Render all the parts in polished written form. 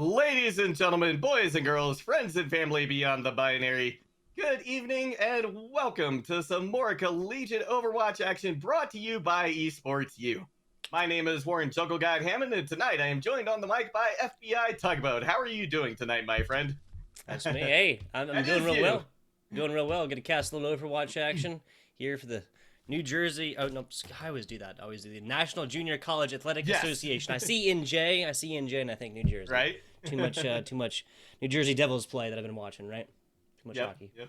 Ladies and gentlemen, boys and girls, friends and family beyond the binary, good evening and welcome to some more collegiate Overwatch action brought to you by Esports U. My name is Warren Jungle God Hammond, and tonight I am joined on the mic by FBI Tugboat. How are you doing tonight, my friend? That's me. Hey, I'm doing real well. Doing real well. Going to cast a little Overwatch action here for the New Jersey. Oh no, I always do that. I always do the National Junior College Athletic Association. I see NJ, and I think New Jersey. Right? Too much New Jersey Devils play that I've been watching. Right? Too much hockey. Yep.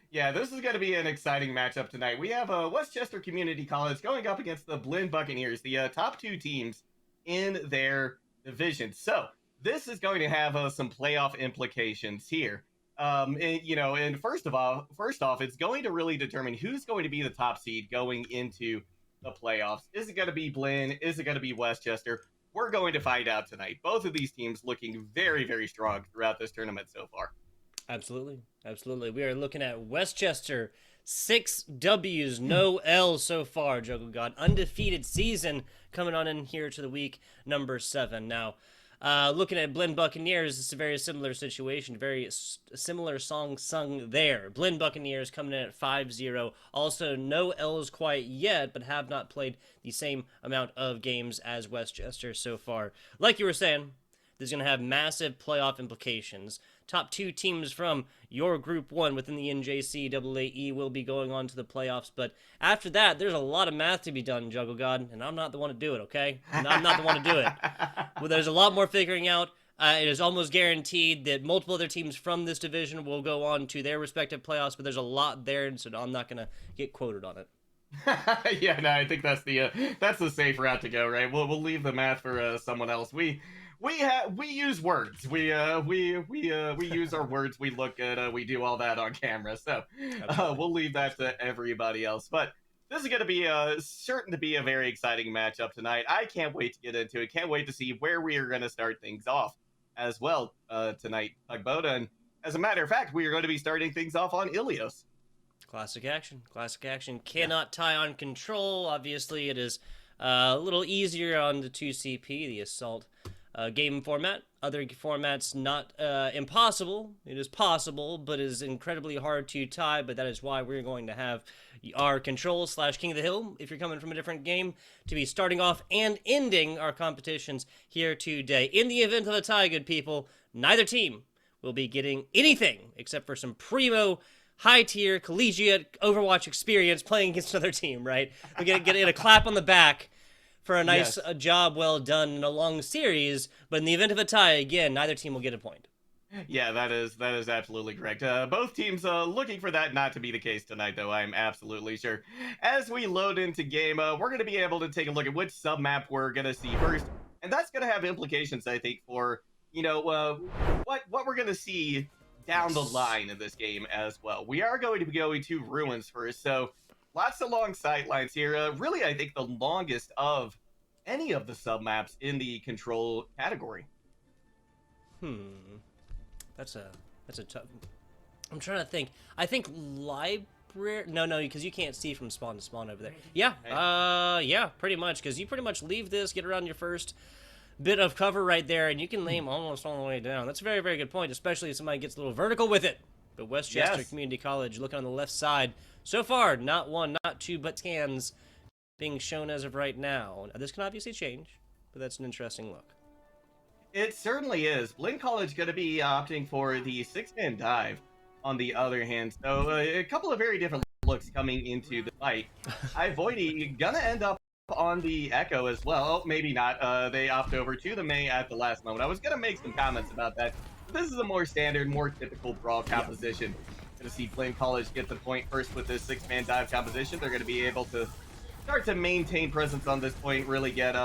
Yeah, this is going to be an exciting matchup tonight. We have Westchester Community College going up against the Blinn Buccaneers, the top two teams in their division. So this is going to have some playoff implications here. And first off, it's going to really determine who's going to be the top seed going into the playoffs. Is it going to be Blinn? Is it going to be Westchester? We're going to find out tonight. Both of these teams looking very, very strong throughout this tournament so far. Absolutely. We are looking at Westchester, 6 W's, no L's so far, Juggle God. Undefeated season coming on in here to the week number 7. Now, looking at Blinn Buccaneers, it's a very similar situation, very similar song sung there. Blinn Buccaneers coming in at 5-0. Also, no L's quite yet, but have not played the same amount of games as Westchester so far. Like you were saying, this is going to have massive playoff implications. Top 2 teams from your Group 1 within the NJCAA will be going on to the playoffs. But after that, there's a lot of math to be done, Juggle God, and I'm not the one to do it, okay? I'm not the one to do it. Well, there's a lot more figuring out. It is almost guaranteed that multiple other teams from this division will go on to their respective playoffs, but there's a lot there, so I'm not going to get quoted on it. Yeah, no, I think that's the safe route to go, right? We'll leave the math for someone else. We use words. We use our words. We look good. We do all that on camera. So we'll leave that to everybody else. But this is going to be certain to be a very exciting matchup tonight. I can't wait to get into it. Can't wait to see where we are going to start things off as well tonight, Tugboat. And as a matter of fact, we are going to be starting things off on Ilios. Classic action. Cannot tie on control. Obviously, it is a little easier on the 2CP, the assault game format. Other formats, not impossible. It is possible, but is incredibly hard to tie. But that is why we're going to have our control / King of the Hill, if you're coming from a different game, to be starting off and ending our competitions here today. In the event of a tie, good people, neither team will be getting anything except for some primo high-tier collegiate Overwatch experience playing against another team, right? We get a clap on the back for a nice job well done in a long series, but in the event of a tie, again, neither team will get a point. Yeah, that is absolutely correct. Both teams looking for that not to be the case tonight, though, I'm absolutely sure. As we load into game, we're going to be able to take a look at which sub-map we're going to see first, and that's going to have implications, I think, for, what we're going to see down the line in this game as well. We are going to be going to Ruins first, so lots of long sight lines here. Really, I think the longest of any of the sub-maps in the control category. That's a tough... I'm trying to think. I think library... No, because you can't see from spawn to spawn over there. Yeah, pretty much, because you pretty much leave this, get around your first bit of cover right there, and you can aim almost all the way down. That's a very, very good point, especially if somebody gets a little vertical with it. But Westchester Community College, looking on the left side, so far, not 1, not 2, but scans being shown as of right now. This can obviously change, but that's an interesting look. It certainly is. Blinn College going to be opting for the 6-man dive on the other hand. So a couple of very different looks coming into the fight. Voidy going to end up on the Echo as well. Maybe not. They opt over to the May at the last moment. I was going to make some comments about that. This is a more standard, more typical brawl composition. Going to see Blinn College get the point first with this 6-man dive composition. They're going to be able to start to maintain presence on this point, really get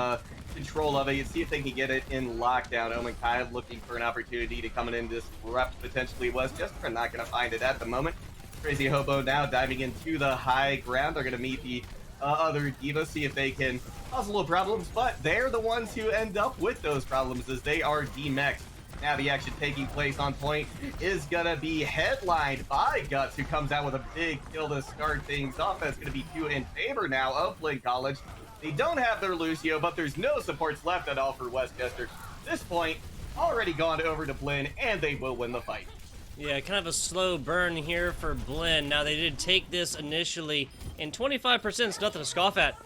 control of it, and see if they can get it in lockdown. Omen Kai looking for an opportunity to come in and disrupt potentially Westchester. Not going to find it at the moment. Crazy Hobo now diving into the high ground. They're going to meet the other Divas, see if they can cause a little problems, but they're the ones who end up with those problems as they are demexed. Now the action taking place on point is going to be headlined by Guts, who comes out with a big kill to start things off. That's going to be 2 in favor now of Blinn College. They don't have their Lucio, but there's no supports left at all for Westchester. At this point, already gone over to Blinn, and they will win the fight. Yeah, kind of a slow burn here for Blinn. Now, they did take this initially, and 25% is nothing to scoff at.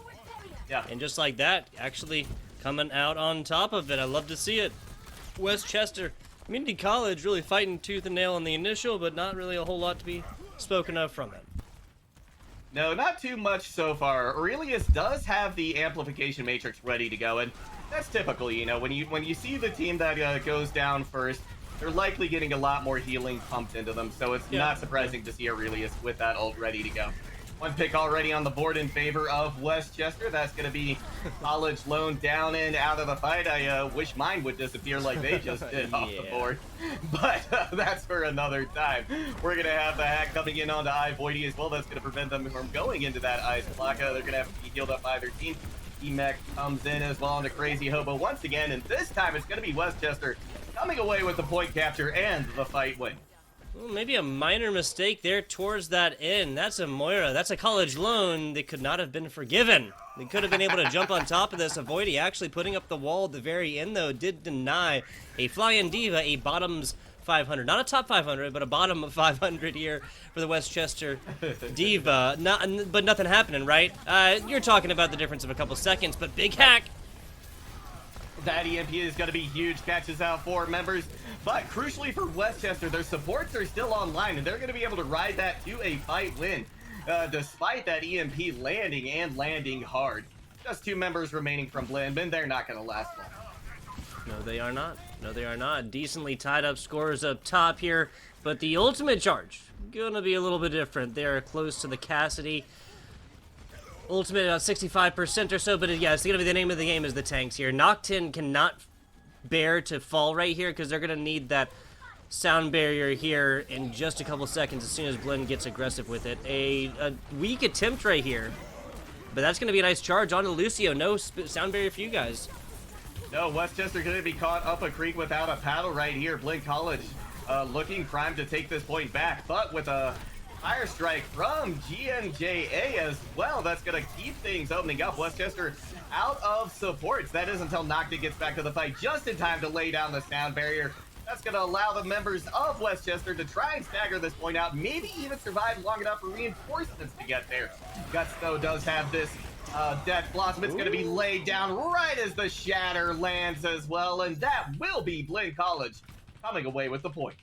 Yeah. And just like that, actually coming out on top of it. I love to see it. Westchester Community College really fighting tooth and nail on the initial, but not really a whole lot to be spoken of from it. No, not too much so far. Aurelius does have the amplification matrix ready to go, and that's typical, you know, when you see the team that goes down first, they're likely getting a lot more healing pumped into them, so it's not surprising to see Aurelius with that ult ready to go. One pick already on the board in favor of Westchester. That's going to be College Lone down and out of the fight. I wish mine would disappear like they just did off the board. But that's for another time. We're going to have the hack coming in onto iVoidy as well. That's going to prevent them from going into that ice block. They're going to have to be healed up by their team. E-Mech comes in as well onto Crazy Hobo once again. And this time it's going to be Westchester coming away with the point capture and the fight win. Well, maybe a minor mistake there towards that end. That's a Moira. That's a College Lone that could not have been forgiven. They could have been able to jump on top of this. Avoidy actually putting up the wall at the very end, though, did deny a Flying Diva, a bottoms 500. Not a top 500, but a bottom of 500 here for the Westchester Diva. But nothing happening, right? You're talking about the difference of a couple seconds, but big hack. That EMP is going to be huge, catches out 4 members. But crucially for Westchester, their supports are still online, and they're going to be able to ride that to a fight win, despite that EMP landing and landing hard. Just 2 members remaining from Blinn, and they're not going to last long. No, they are not. No, they are not. Decently tied up scores up top here, but the ultimate charge going to be a little bit different. They're close to the Cassidy. Ultimate about 65% or so, but yeah, it's going to be the name of the game is the tanks here. Noctin cannot bear to fall right here because they're going to need that sound barrier here in just a couple seconds as soon as Blinn gets aggressive with it. A weak attempt right here, but that's going to be a nice charge onto Lucio. No sound barrier for you guys. No, Westchester going to be caught up a creek without a paddle right here. Blinn College looking primed to take this point back, but with a fire strike from NJCAA as well. That's going to keep things opening up. Westchester out of supports. That is until Nocta gets back to the fight just in time to lay down the sound barrier. That's going to allow the members of Westchester to try and stagger this point out, maybe even survive long enough for reinforcements to get there. Guts, though, does have this Death Blossom. It's going to be laid down right as the Shatter lands as well, and that will be Blinn College coming away with the point.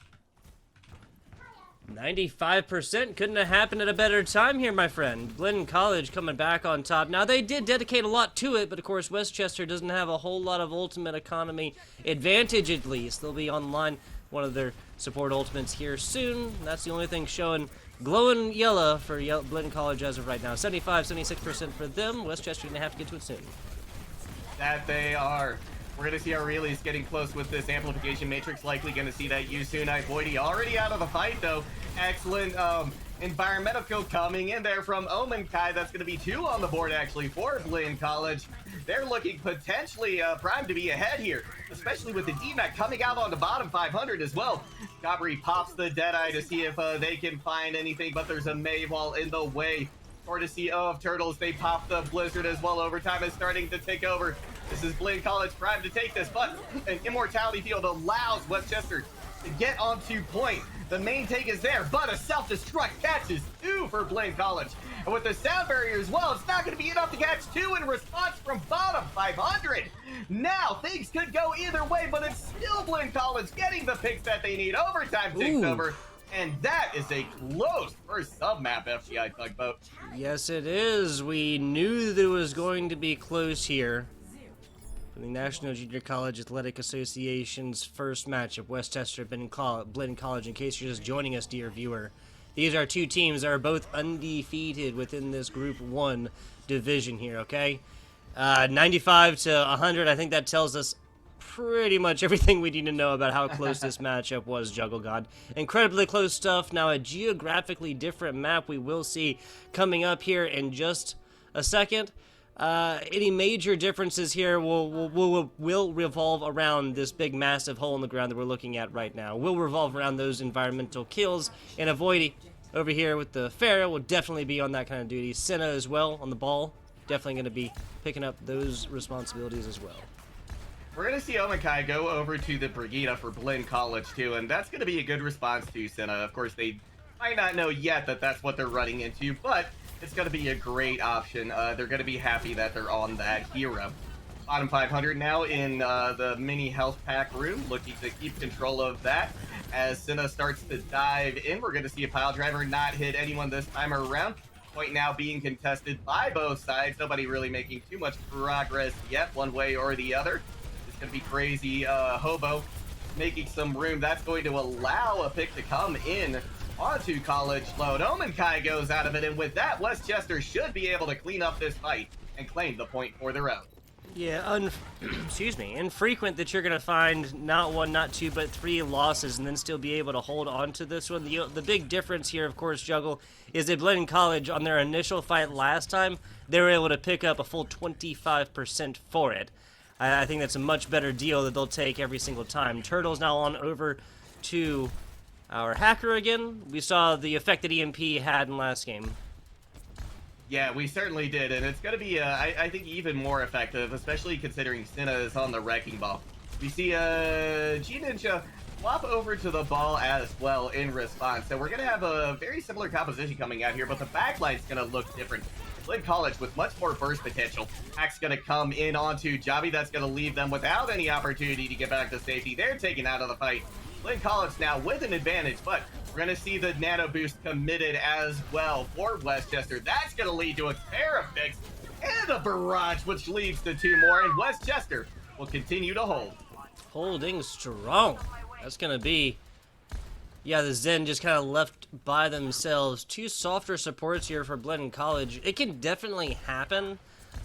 95% couldn't have happened at a better time here, my friend. Blinn College coming back on top. Now, they did dedicate a lot to it, but of course, Westchester doesn't have a whole lot of ultimate economy advantage, at least. They'll be online one of their support ultimates here soon. That's the only thing showing glowing yellow for Blinn College as of right now. 75, 76% for them. Westchester going to have to get to it soon. That they are. We're going to see Aurelius getting close with this amplification matrix. Likely going to see that use soon. iVoidy already out of the fight, though. Excellent environmental kill coming in there from Omen Kai. That's going to be 2 on the board, actually, for Blinn College. They're looking potentially primed to be ahead here, especially with the D-Mech coming out on the bottom 500 as well. Gabri pops the Deadeye to see if they can find anything, but there's a May wall in the way. Courtesy of Turtles, they pop the Blizzard as well. Overtime is starting to take over. This is Blinn College primed to take this, but an Immortality Field allows Westchester to get onto point. The main take is there, but a self-destruct catches 2 for Blinn College. And with the sound barrier as well, it's not going to be enough to catch 2 in response from bottom 500. Now, things could go either way, but it's still Blinn College getting the picks that they need. Overtime takes over. And that is a close first sub-map FGI Tugboat. Yes, it is. We knew there was going to be close here. For the National Junior College Athletic Association's first matchup, Westchester Blinn College. In case you're just joining us, dear viewer, these are 2 teams that are both undefeated within this Group 1 division here, okay? 95 to 100, I think that tells us pretty much everything we need to know about how close this matchup was, Juggle God. Incredibly close stuff. Now, a geographically different map we will see coming up here in just a second. Any major differences here will revolve around this big massive hole in the ground that we're looking at right now. Will revolve around those environmental kills, and Avoidy over here with the Pharaoh will definitely be on that kind of duty. Senna as well on the ball, definitely going to be picking up those responsibilities as well. We're going to see Omakai go over to the Brigida for Blinn College, too, and that's going to be a good response to Senna. Of course, they might not know yet that that's what they're running into, but it's going to be a great option. They're going to be happy that they're on that hero. Bottom 500 now in the mini health pack room, looking to keep control of that. As Senna starts to dive in, we're going to see a pile driver not hit anyone this time around. Point now being contested by both sides. Nobody really making too much progress yet, one way or the other. It's going to be crazy. Hobo making some room. That's going to allow a pick to come in onto College load. Omenkai goes out of it, and with that, Westchester should be able to clean up this fight and claim the point for their own. Yeah, excuse me, infrequent that you're going to find not one, not two, but three losses and then still be able to hold on to this one. The big difference here, of course, Juggle, is that Blinn College, on their initial fight last time, they were able to pick up a full 25% for it. I think that's a much better deal that they'll take every single time. Turtle's now on over to our hacker again. We saw the effect that EMP had in last game. Yeah, we certainly did, and it's going to be, I think, even more effective, especially considering Senna is on the Wrecking Ball. We see G-Ninja flop over to the ball as well in response. So we're going to have a very similar composition coming out here, but the backline's going to look different. Blinn College with much more burst potential. Hack's going to come in onto Jobby. That's going to leave them without any opportunity to get back to safety. They're taken out of the fight. Blinn College now with an advantage, but we're going to see the nano boost committed as well for Westchester. That's going to lead to a pair of picks and a barrage, which leads to two more, and Westchester will continue to hold. Holding strong. That's going to be, yeah, the Zen just kind of left by themselves. Two softer supports here for Blinn College. It can definitely happen,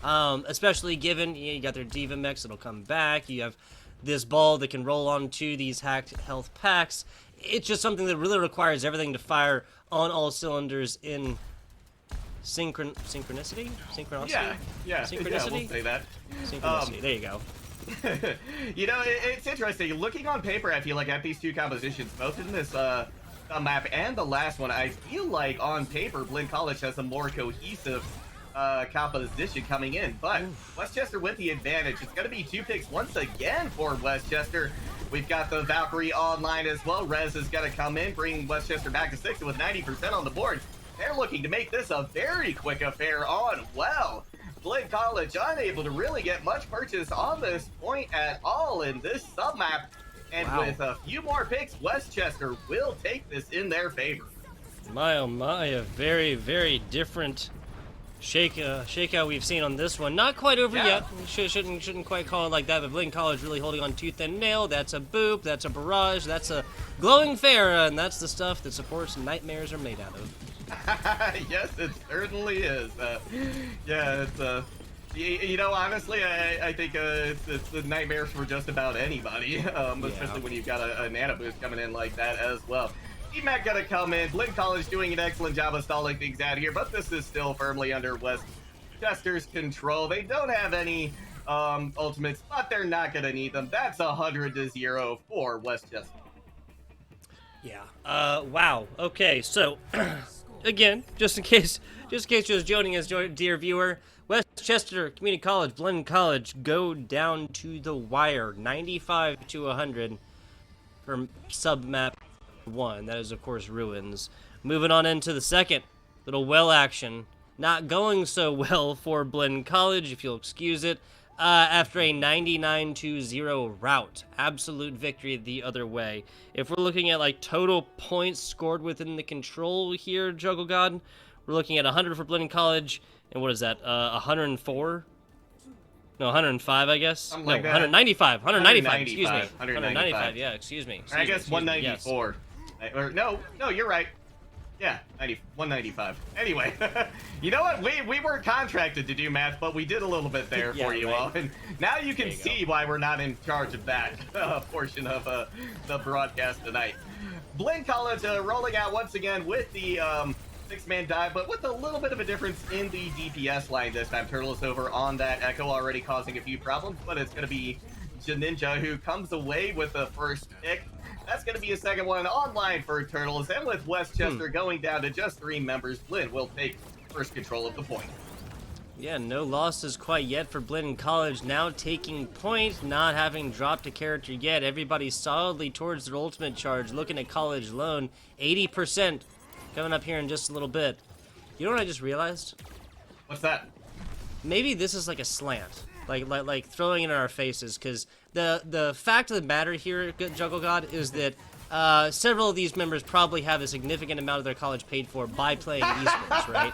especially given you got their Diva mix that'll come back. You have this ball that can roll onto these hacked health packs. It's just something that really requires everything to fire on all cylinders in synchronicity? Yeah, Synchronicity? we'll say that. Synchronicity, there you go. You know, it's interesting. Looking on paper, I feel like at these two compositions, both in this map and the last one, I feel like on paper, Blinn College has a more cohesive composition coming in, but Westchester with the advantage. It's going to be two picks once again for Westchester. We've got the Valkyrie online as well. Rez is going to come in, bringing Westchester back to 6 with 90% on the board. They're looking to make this a very quick affair on well. Blinn College unable to really get much purchase on this point at all in this submap. And with a few more picks, Westchester will take this in their favor. My oh my, a very, very different shakeout we've seen on this one. Not quite over yet. Shouldn't quite call it like that, but Blinn College really holding on tooth and nail. That's a boop, that's a barrage, that's a glowing Farah, and that's the stuff that supports nightmares are made out of. Yes, it certainly is. Yeah, it's you know, honestly, I think it's the nightmares for just about anybody, especially when you've got a nano boost coming in like that as well. EMAC gonna come in. Blinn College doing an excellent job of stalling things out here, but this is still firmly under Westchester's control. They don't have any ultimates, but they're not gonna need them. That's 100-0 for Westchester. Yeah. Wow. Okay. So, again, just in case you're just joining us, dear viewer, Westchester Community College, Blinn College go down to the wire, 95-100 for submap 1. That is, of course, Ruins. Moving on into the second little well action. Not going so well for Blinn College, if you'll excuse it, after a 99-0 rout. Absolute victory the other way. If we're looking at like total points scored within the control here, Juggle God, we're looking at 100 for Blinn College, and what is that? 104? No, 105, I guess. Something no, like that. 195. 195. Excuse me. 195. Yeah, excuse me. I guess 194. Yes. Or no, you're right. Yeah, 195. Anyway, you know what? We weren't contracted to do math, but we did a little bit there for you all. And now you can see why we're not in charge of that portion of the broadcast tonight. Blinn College rolling out once again with the 6-man dive, but with a little bit of a difference in the DPS line this time. Turtle is over on that Echo, already causing a few problems, but it's going to be Ninja who comes away with the first pick. That's going to be a second one online for Turtles, and with Westchester going down to just 3 members, Blinn will take first control of the point. Yeah, no losses quite yet for Blinn College. Now taking point, not having dropped a character yet. Everybody solidly towards their ultimate charge. Looking at College Lone, 80% coming up here in just a little bit. You know what I just realized? What's that? Maybe this is like a slant, like throwing it in our faces. Because the fact of the matter here, Juggle God, is that several of these members probably have a significant amount of their college paid for by playing esports, right?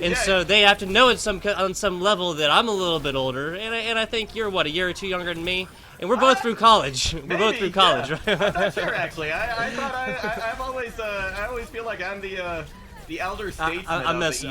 And so they have to know on some level that I'm a little bit older, and I think you're, what, a year or two younger than me? And we're both through college. We're both through college, yeah. right? I'm not sure, actually. I thought I've always, I always feel like I'm the elder statesman. I'm messing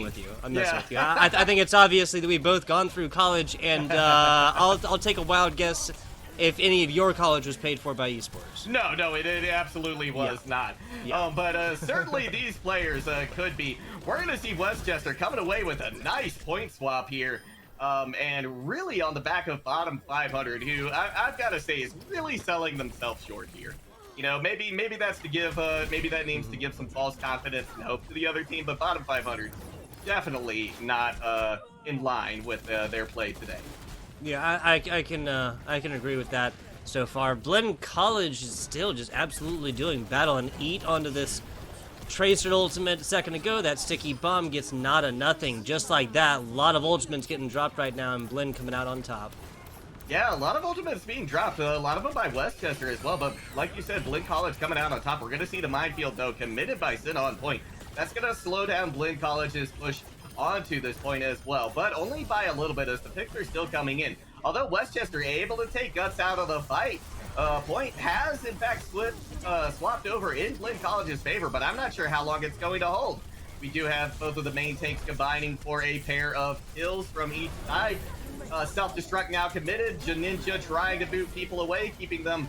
with you. I'm messing with you. I think it's obviously that we've both gone through college, and I'll take a wild guess if any of your college was paid for by esports. No, it absolutely was not. Yeah. But certainly these players could be. We're going to see Westchester coming away with a nice point swap here. And really on the back of bottom 500, who I've got to say is really selling themselves short here. You know, maybe that's to give, maybe that needs to give some false confidence and hope to the other team, but bottom 500, definitely not in line with their play today. Yeah, I can agree with that so far. Blinn College is still just absolutely doing battle and eat onto this Tracer ultimate a second ago. That sticky bomb gets not a nothing. Just like that, a lot of ultimates getting dropped right now, and Blinn coming out on top. Yeah, a lot of ultimates being dropped, a lot of them by Westchester as well, but like you said, Blinn College coming out on top. We're going to see the minefield, though, committed by Sin on point. That's going to slow down Blinn College's push onto this point as well, but only by a little bit as the picks are still coming in. Although Westchester able to take Guts out of the fight, point has in fact swapped over in Blinn College's favor, but I'm not sure how long it's going to hold. We do have both of the main tanks combining for a pair of kills from each side. Self-destruct now committed. Ninja trying to boot people away, keeping them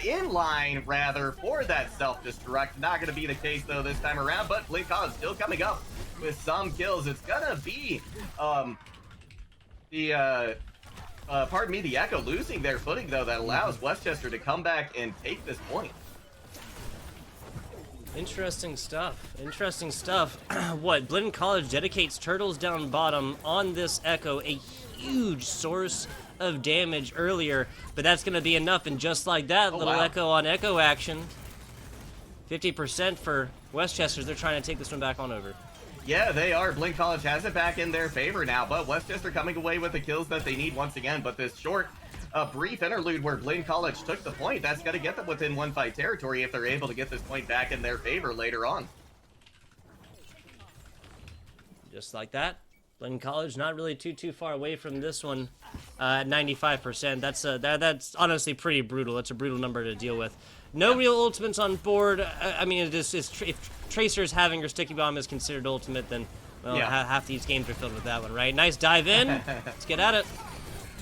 in line, rather, for that self-destruct. Not going to be the case, though, this time around, but Blinn College still coming up with some kills. It's going to be pardon me, the Echo losing their footing, though, that allows Westchester to come back and take this point. Interesting stuff. Interesting stuff. What, Blinn College dedicates Turtles down bottom on this Echo, a huge source of damage earlier, but that's going to be enough, and just like that, little wow. Echo on Echo action. 50% for Westchester. They're trying to take this one back on over. Yeah, they are. Blinn College has it back in their favor now, but Westchester coming away with the kills that they need once again. But this short, brief interlude where Blinn College took the point, that's going to get them within one fight territory if they're able to get this point back in their favor later on. Just like that. Blinn College not really too far away from this one at 95%. That's honestly pretty brutal. That's a brutal number to deal with. No real ultimates on board. I mean, if Tracer's having your sticky bomb is considered ultimate, then, well, yeah. half these games are filled with that one, right? Nice dive in. Let's get at it.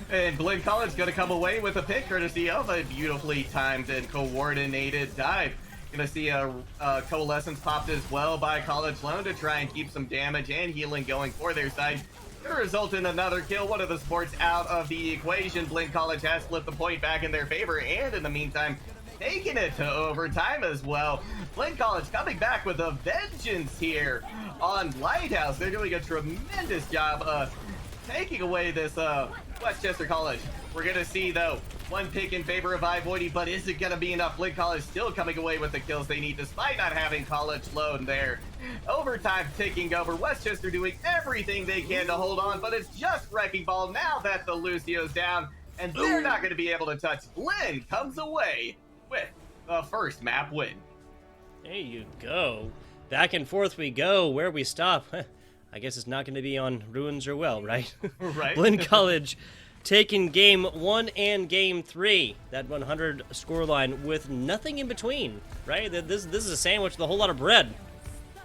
And Blinn College going to come away with a pick courtesy of a beautifully timed and coordinated dive. Going to see a Coalescence popped as well by College Lone to try and keep some damage and healing going for their side. Going to result in another kill. One of the sports out of the equation. Blinn College has flipped the point back in their favor, and in the meantime, taking it to overtime as well. Blinn College coming back with a vengeance here on Lighthouse. They're doing a tremendous job taking away this Westchester College. We're going to see, though, one pick in favor of Ivoidy, but is it going to be enough? Blinn College still coming away with the kills they need, despite not having College Lone there. Overtime ticking over. Westchester doing everything they can to hold on, but it's just Wrecking Ball now that the Lucio's down, and they're not going to be able to touch. Blinn comes away with the first map win. There you go. Back and forth we go. Where we stop, I guess it's not going to be on Ruins or Well, right? Right. Blinn College taking game 1 and game 3. That 100 scoreline with nothing in between, right? This is a sandwich with a whole lot of bread.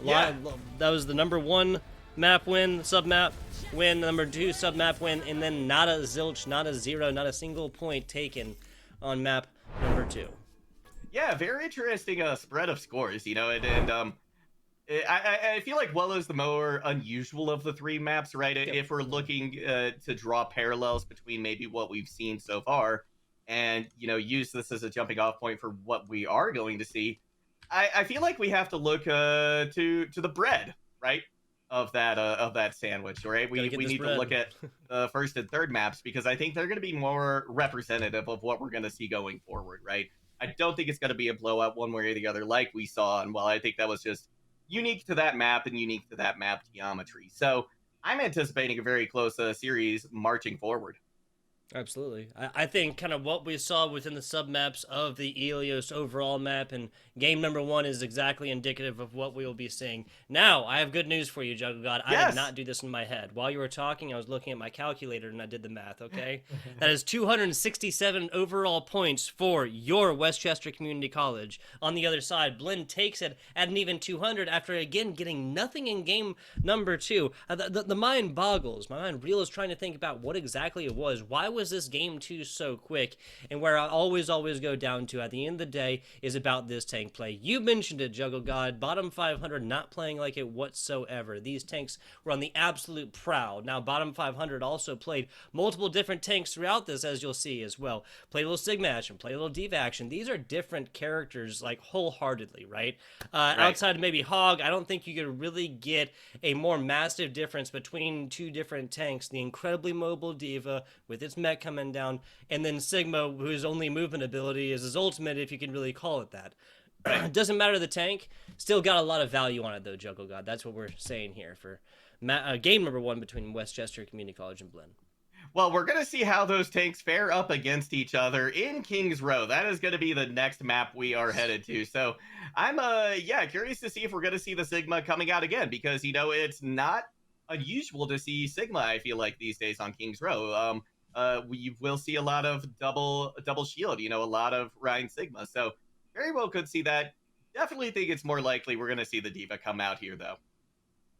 Yeah. That was the number 1 map win, sub-map win, number 2 sub-map win, and then not a zilch, not a zero, not a single point taken on map number 2. Yeah, very interesting spread of scores, you know, and I feel like Well is the more unusual of the 3 maps, right? Yep. If we're looking to draw parallels between maybe what we've seen so far and, you know, use this as a jumping off point for what we are going to see, I feel like we have to look to the bread, right? of that sandwich, right? Gotta We get we this need to bread. look at the first and third maps because I think they're going to be more representative of what we're going to see going forward, right? I don't think it's going to be a blowout one way or the other like we saw, and while I think that was just unique to that map and unique to that map geometry, so I'm anticipating a very close series marching forward. Absolutely. I think kind of what we saw within the submaps of the Elios overall map and game number 1 is exactly indicative of what we will be seeing. Now, I have good news for you, Juggle God. I did Yes. not do this in my head. While you were talking, I was looking at my calculator and I did the math, okay? That is 267 overall points for your Westchester Community College. On the other side, Blinn takes it at an even 200 after again getting nothing in game number 2. The mind boggles. My mind reels trying to think about what exactly it was. Why was this game 2 so quick? And where I always go down to at the end of the day is about this tank play. You mentioned it, Juggle God. Bottom 500 not playing like it whatsoever. These tanks were on the absolute prowl. Now, bottom 500 also played multiple different tanks throughout this, as you'll see as well. Play a little Sigma action, play a little Diva action. These are different characters, like, wholeheartedly, right? Outside of maybe Hog, I don't think you could really get a more massive difference between two different tanks. The incredibly mobile Diva with its mech coming down, and then Sigma, whose only movement ability is his ultimate, if you can really call it that. Doesn't matter the tank, still got a lot of value on it though, Juggle God. That's what we're saying here for game number 1 between Westchester Community College and Blinn. Well, we're going to see how those tanks fare up against each other in Kings Row. That is going to be the next map we are headed to. So I'm curious to see if we're going to see the Sigma coming out again because, it's not unusual to see Sigma, I feel like, these days on Kings Row. We will see a lot of double shield, a lot of Ryan Sigma. So very well could see that. Definitely think it's more likely we're going to see the Diva come out here, though.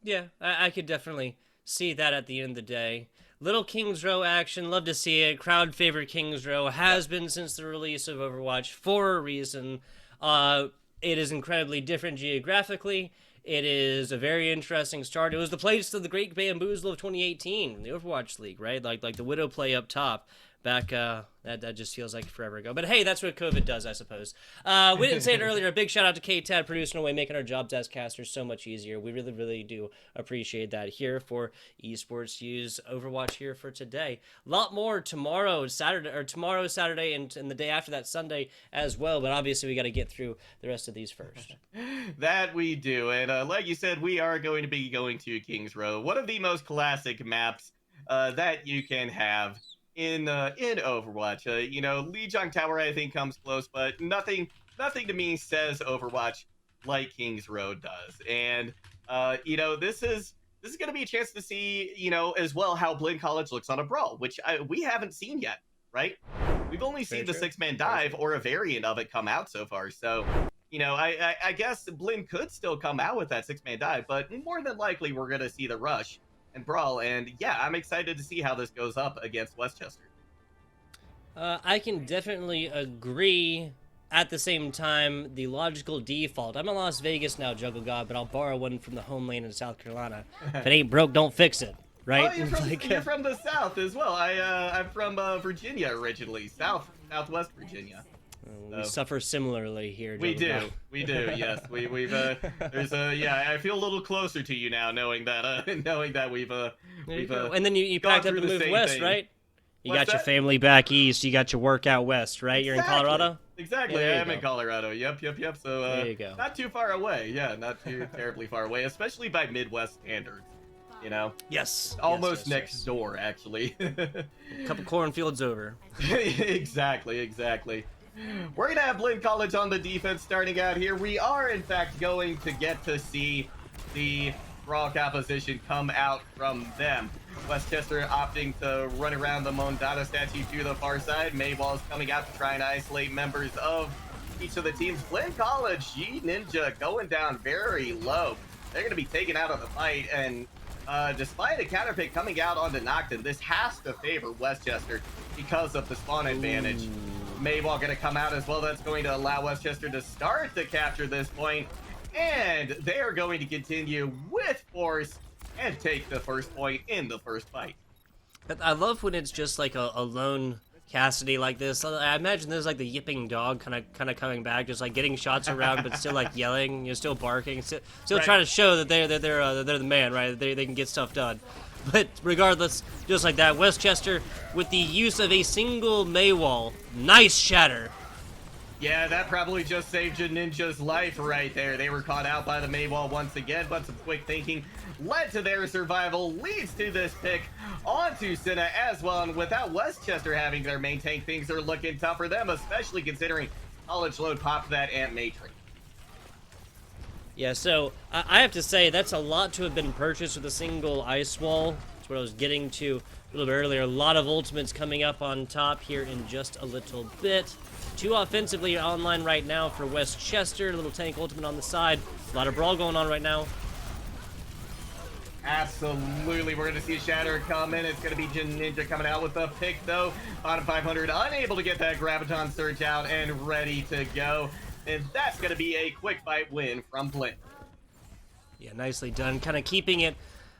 Yeah, I could definitely see that at the end of the day. Little Kings Row action, love to see it. Crowd favorite Kings Row has been since the release of Overwatch for a reason. It is incredibly different geographically. It is a very interesting start. It was the place of the Great Bamboozle of 2018, the Overwatch League, right? Like the Widow play up top. Back, that just feels like forever ago. But hey, that's what COVID does, I suppose. We didn't say it earlier. A big shout out to K-Tad producing away, making our jobs as casters so much easier. We really, really do appreciate that here for Esports Use Overwatch here for today. A lot more tomorrow, Saturday, and the day after that, Sunday as well. But obviously, we got to get through the rest of these first. That we do. And like you said, we are going to be going to Kings Row, one of the most classic maps that you can have in Overwatch. Lijiang Tower I think comes close, but nothing to me says Overwatch like Kings Row does. And this is going to be a chance to see as well how Blinn College looks on a brawl, which we haven't seen yet, right? We've only seen the 6-man dive or a variant of it come out so far. So I guess Blinn could still come out with that 6-man dive, but more than likely we're going to see the rush and brawl, and yeah, I'm excited to see how this goes up against Westchester. I can definitely agree. At the same time, the logical default. I'm in Las Vegas now, Juggle God, but I'll borrow one from the home lane in South Carolina. If it ain't broke, don't fix it. Right? Oh, you're from the South as well. I'm from Virginia originally, Southwest Virginia. We suffer similarly here. We do. Yes, we've. I feel a little closer to you now, knowing that we've. And then you packed up and moved west, thing. Right? You got your family back east. You got your work out west, right? You're in Colorado. Exactly. I am in Colorado. Yep. So there you go. Not too far away. Yeah, not too terribly far away, especially by Midwest standards. Yes. Almost next door, actually. A couple cornfields over. Exactly. We're going to have Blinn College on the defense starting out here. We are, in fact, going to get to see the brawl composition come out from them. Westchester opting to run around the Mondada statue to the far side. Maywall's coming out to try and isolate members of each of the teams. Blinn College, G Ninja going down very low. They're going to be taken out of the fight, and despite a counterpick coming out onto Nocton, this has to favor Westchester because of the spawn advantage. Maywall going to come out as well. That's going to allow Westchester to start to capture this point, and they are going to continue with force and take the first point in the first fight. I love when it's just like a lone Cassidy like this. I imagine this is like the yipping dog kind of coming back, just like getting shots around, but still like yelling, still barking, still Right. trying to show that they're the man, right? They can get stuff done. But regardless, just like that, Westchester with the use of a single Maywall, nice shatter. Yeah, that probably just saved a ninja's life right there. They were caught out by the Maywall once again, but some quick thinking led to their survival, leads to this pick onto Senna as well. And without Westchester having their main tank, things are looking tough for them, especially considering College Load popped that Ant Matrix. Yeah, so I have to say that's a lot to have been purchased with a single ice wall. That's what I was getting to a little bit earlier. A lot of ultimates coming up on top here in just a little bit. 2 offensively online right now for Westchester. A little tank ultimate on the side. A lot of brawl going on right now. Absolutely, we're going to see Shatter come in. It's going to be Ninja coming out with the pick, though. Bottom 500, unable to get that Graviton Surge out and ready to go. And that's going to be a quick fight win from Blinn. Yeah, nicely done. Kind of keeping it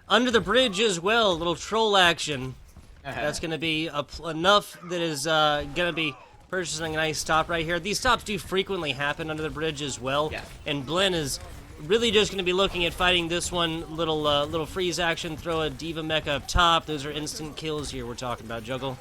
under the bridge as well. A little troll action. That's going to be enough that is going to be purchasing a nice stop right here. These stops do frequently happen under the bridge as well. Yeah. And Blinn is really just going to be looking at fighting this one. Little freeze action, throw a Diva Mecha up top. Those are instant kills here we're talking about, Juggle.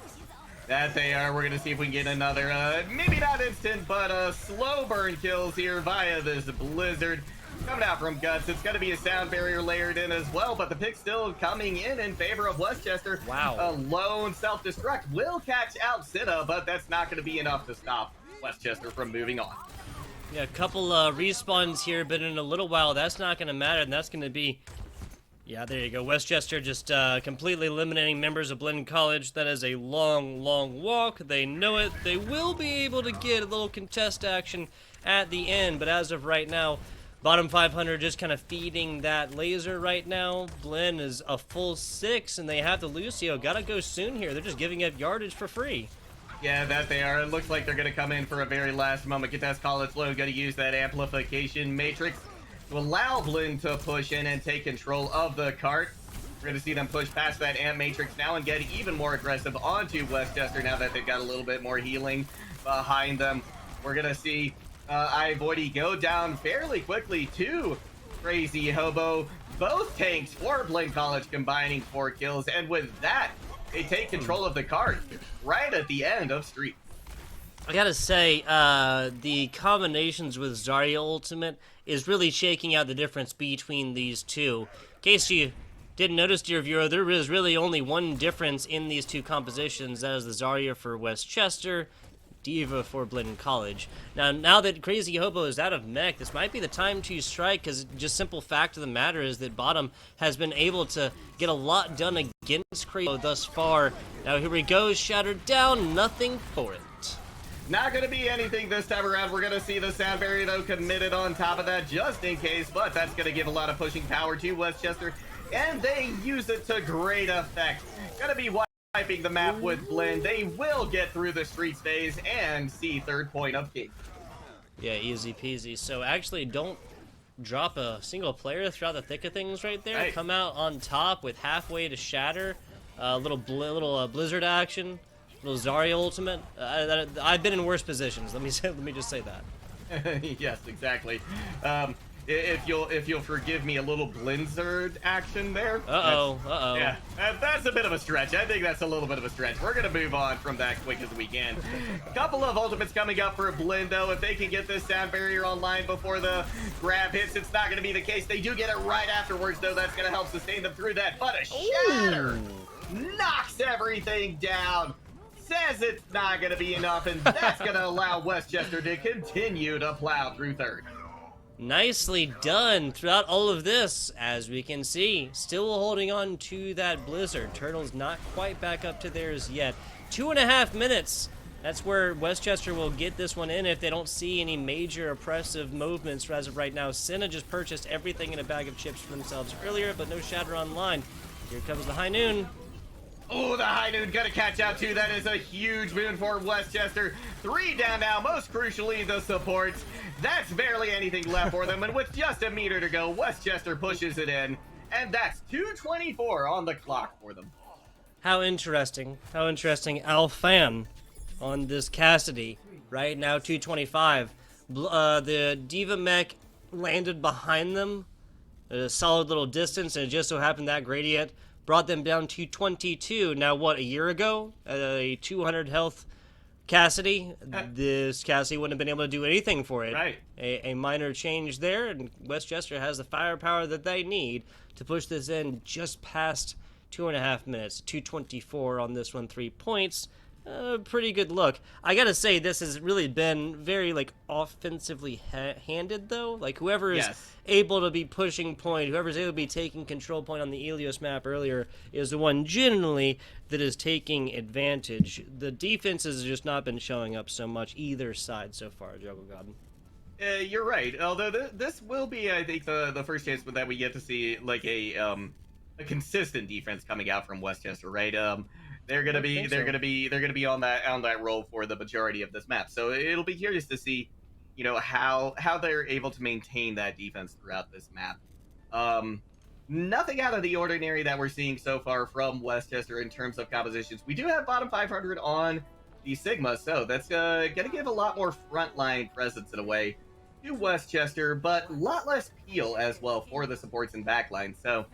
That they are. We're going to see if we can get another, maybe not instant, but slow burn kills here via this Blizzard. Coming out from Guts. It's going to be a sound barrier layered in as well, but the pick still coming in favor of Westchester. Wow. A lone self-destruct will catch out Senna, but that's not going to be enough to stop Westchester from moving on. Yeah, a couple respawns here, but in a little while that's not going to matter, and that's going to be... Yeah, there you go. Westchester just completely eliminating members of Blinn College. That is a long, long walk. They know it. They will be able to get a little contest action at the end, but as of right now, bottom 500 just kind of feeding that laser right now. Blinn is a full 6, and they have the Lucio. Gotta go soon here. They're just giving up yardage for free. Yeah, that they are. It looks like they're going to come in for a very last moment. Get that College Load. Going to use that amplification matrix to allow Blinn to push in and take control of the cart. We're going to see them push past that Ant Matrix now and get even more aggressive onto Westchester now that they've got a little bit more healing behind them. We're going to see Ivory go down fairly quickly to Crazy Hobo. Both tanks for Blinn College combining 4 kills, and with that, they take control of the cart right at the end of Street. I gotta say, the combinations with Zarya Ultimate is really shaking out the difference between these two. In case you didn't notice, dear viewer, there is really only one difference in these two compositions. That is the Zarya for Westchester, Diva for Blinn College. Now that Crazy Hobo is out of mech, this might be the time to strike, because just simple fact of the matter is that Bottom has been able to get a lot done against Crazy Hobo thus far. Now here we go, shattered down, nothing for it. Not going to be anything this time around. We're going to see the sound barrier, though, committed on top of that just in case, but that's going to give a lot of pushing power to Westchester, and they use it to great effect. Going to be wiping the map with Blinn. They will get through the Streets phase and see third point of King. Yeah, easy peasy. So actually don't drop a single player throughout the thick of things right there. Right. Come out on top with halfway to shatter. Little Blizzard action. Little Zarya ultimate. I've been in worse positions. Let me just say that. Yes, exactly. If you'll forgive me, a little Blizzard action there. Uh-oh. Yeah, that's a bit of a stretch. I think that's a little bit of a stretch. We're gonna move on from that quick as we can. Couple of ultimates coming up for Blinn, though. If they can get this sound barrier online before the grab hits, it's not gonna be the case. They do get it right afterwards, though. That's gonna help sustain them through that. But a shatter knocks everything down. Says it's not going to be enough, and that's going to allow Westchester to continue to plow through third. Nicely done throughout all of this, as we can see. Still holding on to that Blizzard. Turtle's not quite back up to theirs yet. 2.5 minutes. That's where Westchester will get this one in if they don't see any major oppressive movements as of right now. Senna just purchased everything in a bag of chips for themselves earlier, but no shatter online. Here comes the High Noon. Oh, the High Noon gonna catch out too. That is a huge boon for Westchester. 3 down now, most crucially the supports. That's barely anything left for them, and with just a meter to go, Westchester pushes it in, and that's 2:24 on the clock for them. How interesting. How interesting. Alfan on this Cassidy. Right now, 225. The Diva Mech landed behind them at a solid little distance, and it just so happened that gradient brought them down to 22. Now, what, a year ago? A 200 health Cassidy? This Cassidy wouldn't have been able to do anything for it. Right. A minor change there, and Westchester has the firepower that they need to push this in just past 2.5 minutes. 224 on this one, 3 points. Pretty good look. I gotta say, this has really been very, like, offensively handed, though. Like, whoever is able to be pushing point, whoever's able to be taking control point on the Elios map earlier is the one generally that is taking advantage. The defense has just not been showing up so much either side so far, Juggle God. You're right. Although this will be, I think, the first chance that we get to see, like, a consistent defense coming out from Westchester, right? They're gonna be on that roll for the majority of this map. So it'll be curious to see, how they're able to maintain that defense throughout this map. Nothing out of the ordinary that we're seeing so far from Westchester in terms of compositions. We do have bottom 500 on the Sigma, so that's gonna give a lot more frontline presence in a way to Westchester, but a lot less peel as well for the supports and backline. So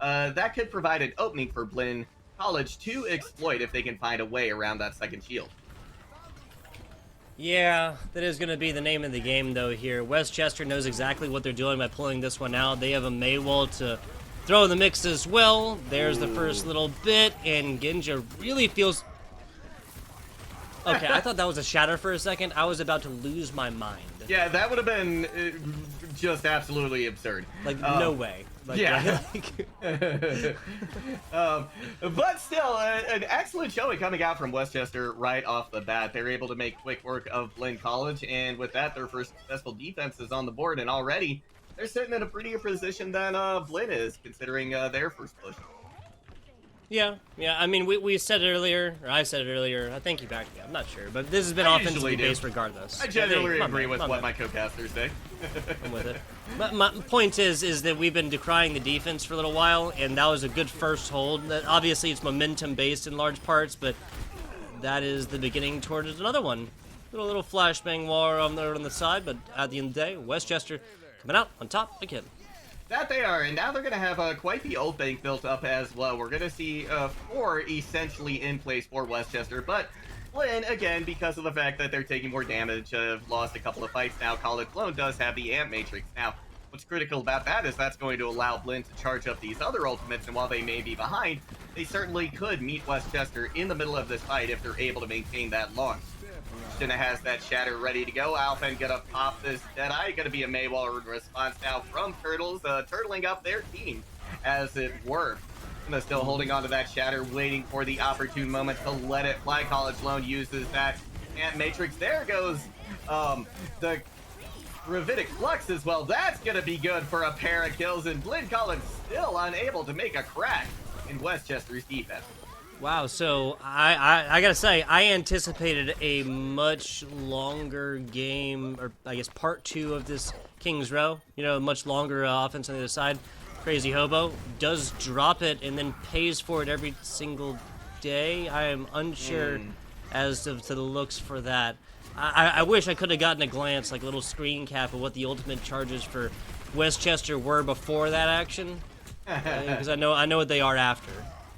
that could provide an opening for Blinn College to exploit if they can find a way around that second shield. Yeah, that is going to be the name of the game, though, here. Westchester knows exactly what they're doing by pulling this one out. They have a Maywall to throw in the mix as well. There's the first little bit, and Ginja really feels... Okay, I thought that was a shatter for a second. I was about to lose my mind. Yeah, that would have been just absolutely absurd. Like, no way. Like, yeah. Right? But still, an excellent showing coming out from Westchester right off the bat. They're able to make quick work of Blinn College, and with that, their first successful defense is on the board, and already they're sitting in a prettier position than Blinn is, considering their first push. Yeah. I mean, we said it earlier, or I said it earlier. I think you backed me. I'm not sure, but this has been offensively based regardless. I generally agree with what my co-casters say. I'm with it. My point is that we've been decrying the defense for a little while, and that was a good first hold. That obviously it's momentum based in large parts, but that is the beginning towards another one. Little flashbang war on the side, but at the end of the day, Westchester coming out on top again. That they are, and now they're going to have quite the ult bank built up as well. We're going to see 4 essentially in place for Westchester, but Blinn, again, because of the fact that they're taking more damage, have lost a couple of fights now. College Clone does have the Amp Matrix. Now, what's critical about that is that's going to allow Blinn to charge up these other ultimates, and while they may be behind, they certainly could meet Westchester in the middle of this fight if they're able to maintain that launch. Jenna has that shatter ready to go. Alphen gonna pop this Deadeye. Gonna be a Maywall response now from Turtles, turtling up their team, as it were. Jenna still holding on to that shatter, waiting for the opportune moment to let it fly. College Lone uses that Ant Matrix. There goes the Gravitic Flux as well. That's gonna be good for a pair of kills, and Blinn College still unable to make a crack in Westchester's defense. Wow, so I gotta say, I anticipated a much longer game, or I guess part 2 of this King's Row. Much longer offense on the other side. Crazy Hobo does drop it and then pays for it every single day. I am unsure as to the looks for that. I wish I could have gotten a glance, like a little screen cap of what the ultimate charges for Westchester were before that action, because I know what they are after.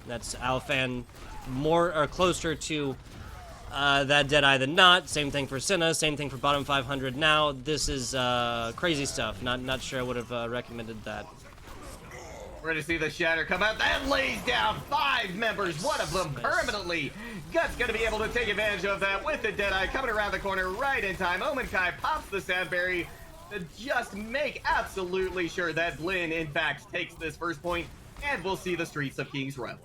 That's Alphan more or closer to that Deadeye than not. Same thing for Senna. Same thing for bottom 500 now. This is crazy stuff. Not sure I would have recommended that. We're going to see the Shatter come out. That lays down 5 members. One of them permanently. Gut's going to be able to take advantage of that with the Deadeye coming around the corner right in time. Omen Kai pops the Sandberry to just make absolutely sure that Blinn, in fact, takes this first point. And we'll see the streets of King's Row.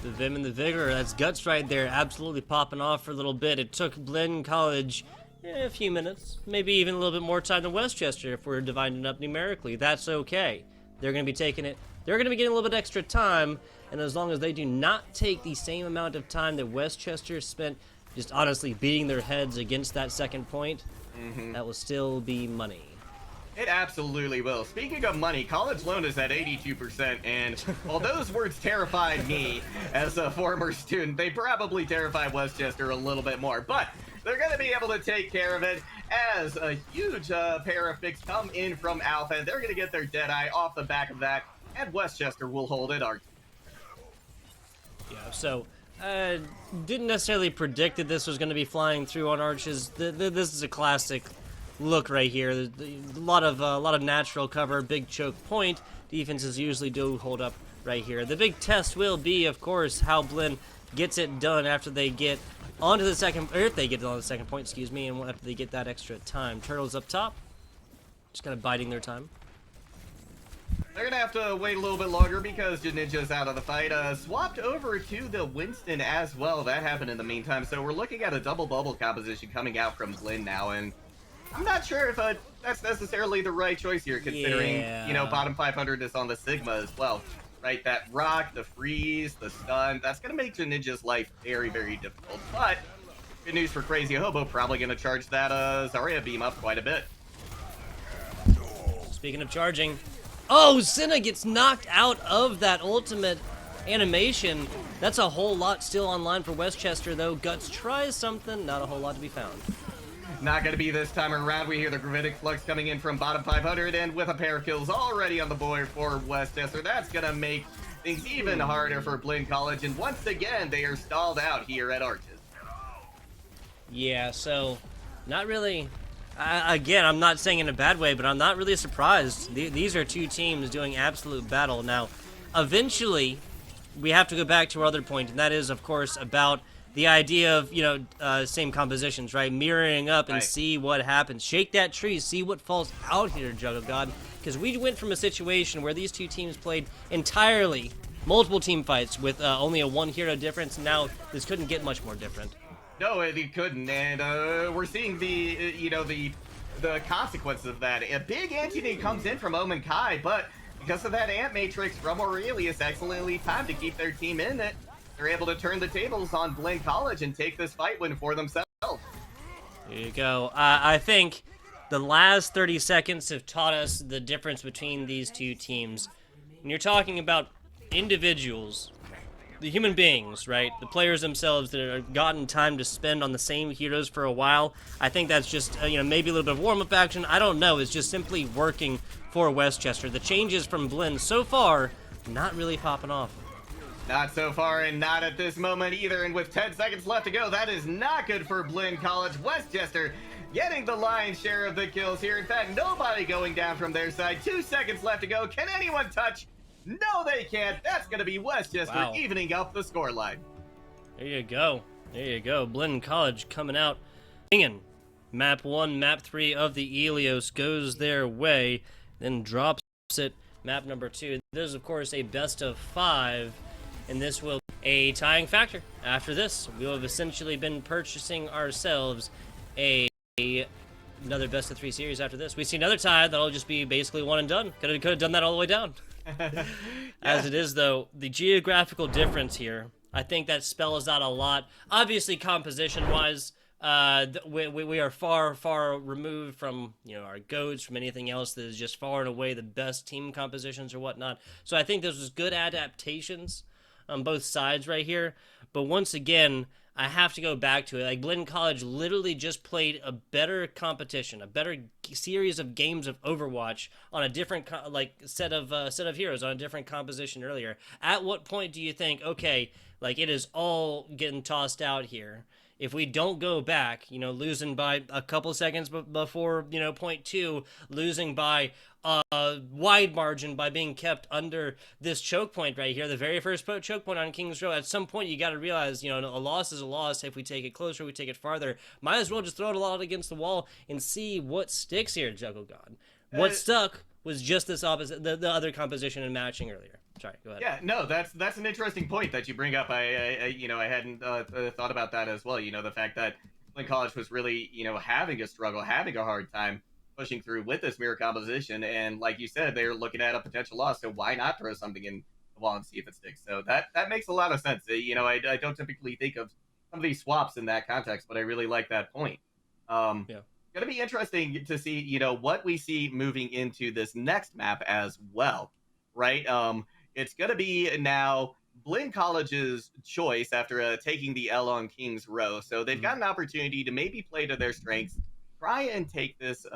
The Vim and the Vigor, that's Guts right there, absolutely popping off for a little bit. It took Blinn College a few minutes, maybe even a little bit more time than Westchester if we're dividing it up numerically. That's okay. They're going to be taking it. They're going to be getting a little bit extra time, and as long as they do not take the same amount of time that Westchester spent just honestly beating their heads against that second point, that will still be money. It absolutely will. Speaking of money, college loan is at 82%, and while those words terrified me as a former student, they probably terrify Westchester a little bit more. But they're going to be able to take care of it as a huge pair of picks come in from Alpha, and they're going to get their Deadeye off the back of that, and Westchester will hold it. Yeah, so didn't necessarily predict that this was going to be flying through on arches. This is a classic look right here. A lot of natural cover, big choke point. Defenses usually do hold up right here. The big test will be, of course, how Blinn gets it done after they get onto the second, or if they get on the second point, excuse me, and after they get that extra time. Turtles up top, just kind of biding their time. They're going to have to wait a little bit longer because Ninja's out of the fight. Swapped over to the Winston as well. That happened in the meantime. So we're looking at a double bubble composition coming out from Blinn now. And I'm not sure if that's necessarily the right choice here, considering, you know, bottom 500 is on the Sigma as well. Right? That rock, the freeze, the stun, that's going to make Ninja's life very, very difficult. But good news for Crazy Hobo, probably going to charge that Zarya beam up quite a bit. Speaking of charging, oh, Senna gets knocked out of that ultimate animation. That's a whole lot still online for Westchester, though. Guts tries something, not a whole lot to be found. Not going to be this time around. We hear the Gravitic Flux coming in from bottom 500, and with a pair of kills already on the board for Westchester, that's going to make things even harder for Blinn College, and once again, they are stalled out here at Arches. Yeah, so not really. Again, I'm not saying in a bad way, but I'm not really surprised. These are two teams doing absolute battle. Now, eventually, we have to go back to our other point, and that is, of course, about the idea of, you know, same compositions, right? Mirroring up and see what happens. Shake that tree, see what falls out here, Juggle God. Because we went from a situation where these two teams played entirely multiple team fights with only a one hero difference. Now, this couldn't get much more different. No, it couldn't, and we're seeing the, you know, the consequences of that. A big anti-nade comes in from Omen Kai, but because of that ant matrix from Aurelius, excellently timed to keep their team in it, they're able to turn the tables on Blinn College and take this fight win for themselves. There you go. I think the last 30 seconds have taught us the difference between these two teams. When you're talking about individuals, the human beings, right? The players themselves that have gotten time to spend on the same heroes for a while. I think that's just, you know, maybe a little bit of warm-up action. I don't know. It's just simply working for Westchester. The changes from Blinn so far, not really popping off. Not so far, and not at this moment either. And with 10 seconds left to go, that is not good for Blinn College. Westchester getting the lion's share of the kills here. In fact, nobody going down from their side. 2 seconds left to go. Can anyone touch? No, they can't. That's going to be Westchester evening up the scoreline. There you go. There you go. Blinn College coming out. Map 1, Map 3 of the Helios goes their way, then drops it. Map number 2. This is, of course, a best of 5, and this will be a tying factor. After this, we will have essentially been purchasing ourselves another best of 3 series after this. We see another tie that'll just be basically one and done. Could have done that all the way down. As it is, though, the geographical difference here, I think that spells out a lot. Obviously, composition-wise, we are far removed from, you know, our goats, from anything else that is just far and away the best team compositions or whatnot. So I think this was good adaptations on both sides right here. But once again, I have to go back to it. Like, Blinn College literally just played a better competition, a better series of games of Overwatch on a different set of heroes on a different composition earlier. At what point do you think, okay, like, it is all getting tossed out here? If we don't go back, you know, losing by a couple seconds before, you know, point 2, losing by a wide margin by being kept under this choke point right here, the very first choke point on King's Row, at some point you got to realize, you know, a loss is a loss. If we take it closer, we take it farther. Might as well just throw it a lot against the wall and see what sticks here, Juggle God. What stuck was just this opposite, the other composition and matching earlier. Sorry, go ahead. Yeah, no, that's an interesting point that you bring up. I you know, I hadn't thought about that as well. You know, the fact that Blinn College was really, you know, having a struggle, having a hard time pushing through with this mirror composition, and like you said, they're looking at a potential loss. So why not throw something in the wall and see if it sticks? So that makes a lot of sense. You know, I don't typically think of some of these swaps in that context, but I really like that point. going to be interesting to see, what we see moving into this next map as well, right? It's going to be now Blinn College's choice after taking the L on King's Row. So they've got an opportunity to maybe play to their strengths, try and take this,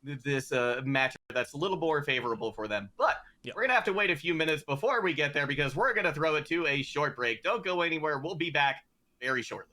this match that's a little more favorable for them. But Yep. we're going to have to wait a few minutes before we get there because we're going to throw it to a short break. Don't go anywhere. We'll be back very shortly.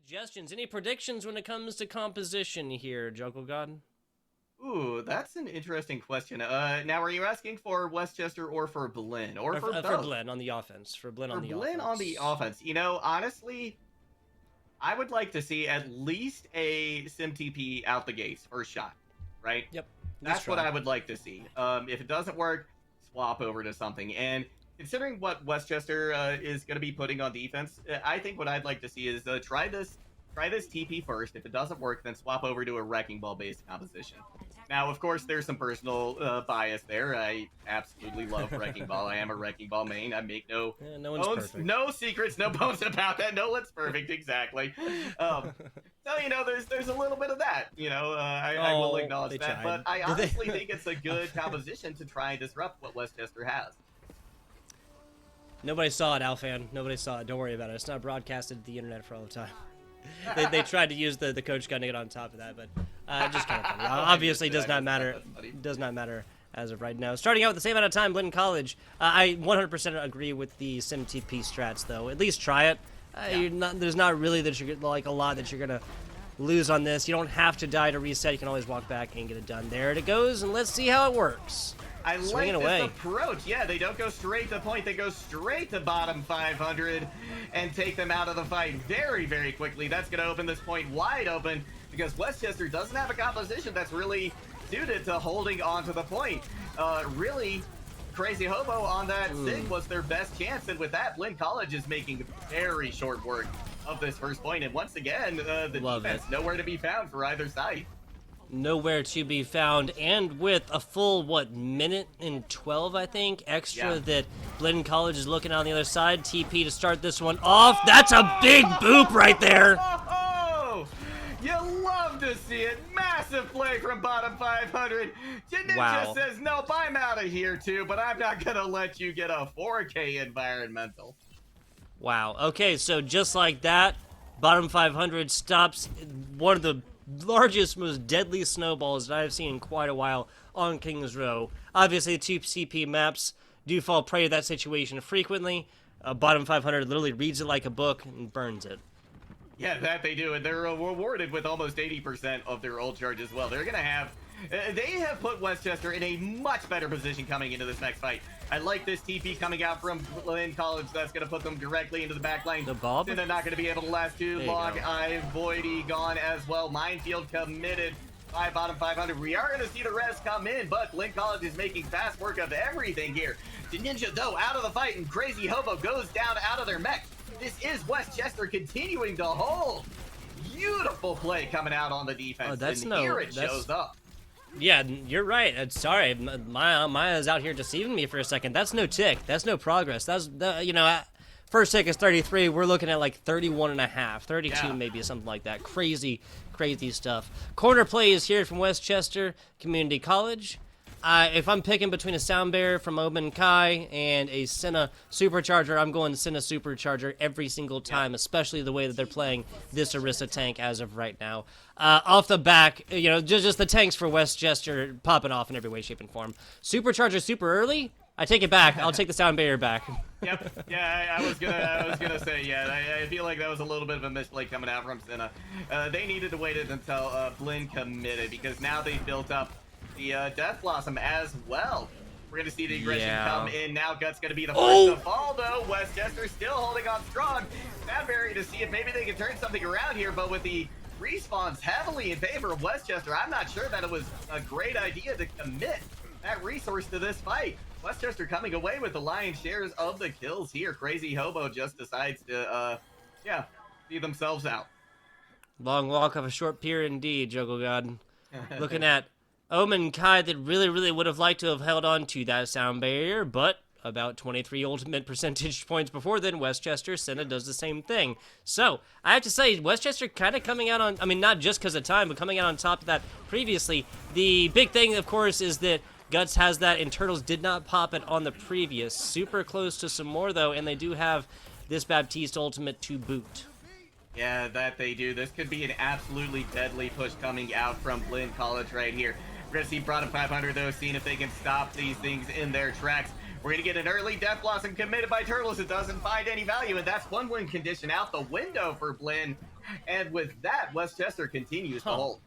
Suggestions? Any predictions when it comes to composition here, Juggle God? Ooh, that's an interesting question. Now, are you asking for Westchester or for Blinn or for both? For Blinn on the offense. For Blinn For on the Blinn offense. on the offense. You know, honestly, I would like to see at least a SimTP out the gates first shot, right? Yep. That's what I would like to see. If it doesn't work, swap over to something. And considering what Westchester is going to be putting on defense, I think what I'd like to see is try this TP first. If it doesn't work, then swap over to a Wrecking Ball based composition. Now, of course, there's some personal bias there. I absolutely love Wrecking Ball. I am a Wrecking Ball main. I make no secrets, no bones about that. No one's perfect, exactly. So, you know, there's a little bit of that. You know, I will acknowledge that. Tried. But I honestly think it's a good composition to try and disrupt what Westchester has. Nobody saw it, Alfan. Nobody saw it. Don't worry about it. It's not broadcasted to the internet for all the time. They tried to use the coach gun to get on top of that, but just kind of funny. Obviously, does not matter. Does not matter as of right now. Starting out with the same amount of time, Blinn College. I 100% agree with the SimTP strats, though. At least try it. There's not really that you're like a lot that you're gonna lose on this. You don't have to die to reset. You can always walk back and get it done. There it goes, and let's see how it works. I like this approach. Yeah, they don't go straight to the point. They go straight to bottom 500 and take them out of the fight very, very quickly. That's going to open this point wide open because Westchester doesn't have a composition that's really suited to holding on to the point. Really, Crazy Hobo on that Sig was their best chance. And with that, Blinn College is making very short work of this first point. And once again, the defense nowhere to be found for either side. Nowhere to be found, and with a full, minute and 12, I think, extra that Blinn College is looking on the other side. TP to start this one off. That's a big boop right there. You love to see it. Massive play from bottom 500. Ninja says, nope, I'm out of here too, but I'm not going to let you get a 4K environmental. Wow. Okay, so just like that, bottom 500 stops one of the largest, most deadly snowballs that I've seen in quite a while on Kings Row. Obviously, the two CP maps do fall prey to that situation frequently. Bottom 500 literally reads it like a book and burns it. Yeah, that they do, and they're rewarded with almost 80% of their ult charge as well. They're going to have... they have put Westchester in a much better position coming into this next fight. I like this TP coming out from Blinn College. That's going to put them directly into the back lane. The Bob? They're not going to be able to last too long. Voidy gone as well. Minefield committed by bottom 500. We are going to see the rest come in, but Blinn College is making fast work of everything here. Ninja, though, out of the fight, and Crazy Hobo goes down out of their mech. This is Westchester continuing to hold. Beautiful play coming out on the defense. Here it shows up. Yeah, you're right. Sorry, Maya's out here deceiving me for a second. That's no tick. That's no progress. That's first tick is 33. We're looking at like 31 and a half, 32 maybe, something like that. Crazy stuff. Corner play is here from Westchester Community College. If I'm picking between a Sound Bear from Omen Kai and a Senna Supercharger, I'm going Senna Supercharger every single time, especially the way that they're playing this Orisa tank as of right now. Off the back, just the tanks for Westchester popping off in every way, shape, and form. Supercharger super early? I take it back. I'll take the Sound Bear back. Yep. Yeah, I was gonna say, I feel like that was a little bit of a misplay coming out from Senna. They needed to wait until Blinn committed, because now they've built up the Death Blossom as well. We're going to see the aggression come in. Now Gut's going to be the first to fall, though. Westchester still holding on strong. Sadberry to see if maybe they can turn something around here, but with the respawns heavily in favor of Westchester, I'm not sure that it was a great idea to commit that resource to this fight. Westchester coming away with the lion's shares of the kills here. Crazy Hobo just decides to, see themselves out. Long walk of a short pier indeed, Juggle God. Looking at Omen Kai that really would have liked to have held on to that sound barrier, but about 23 ultimate percentage points before then, Westchester Senna does the same thing. So, I have to say, Westchester kind of coming out on, not just because of time, but coming out on top of that previously. The big thing, of course, is that Guts has that, and Turtles did not pop it on the previous. Super close to some more, though, and they do have this Baptiste ultimate to boot. Yeah, that they do. This could be an absolutely deadly push coming out from Blinn College right here. We're going to see bottom 500, though, seeing if they can stop these things in their tracks. We're going to get an early Death Blossom committed by Turtles. It doesn't find any value, and that's one win condition out the window for Blinn. And with that, Westchester continues to hold.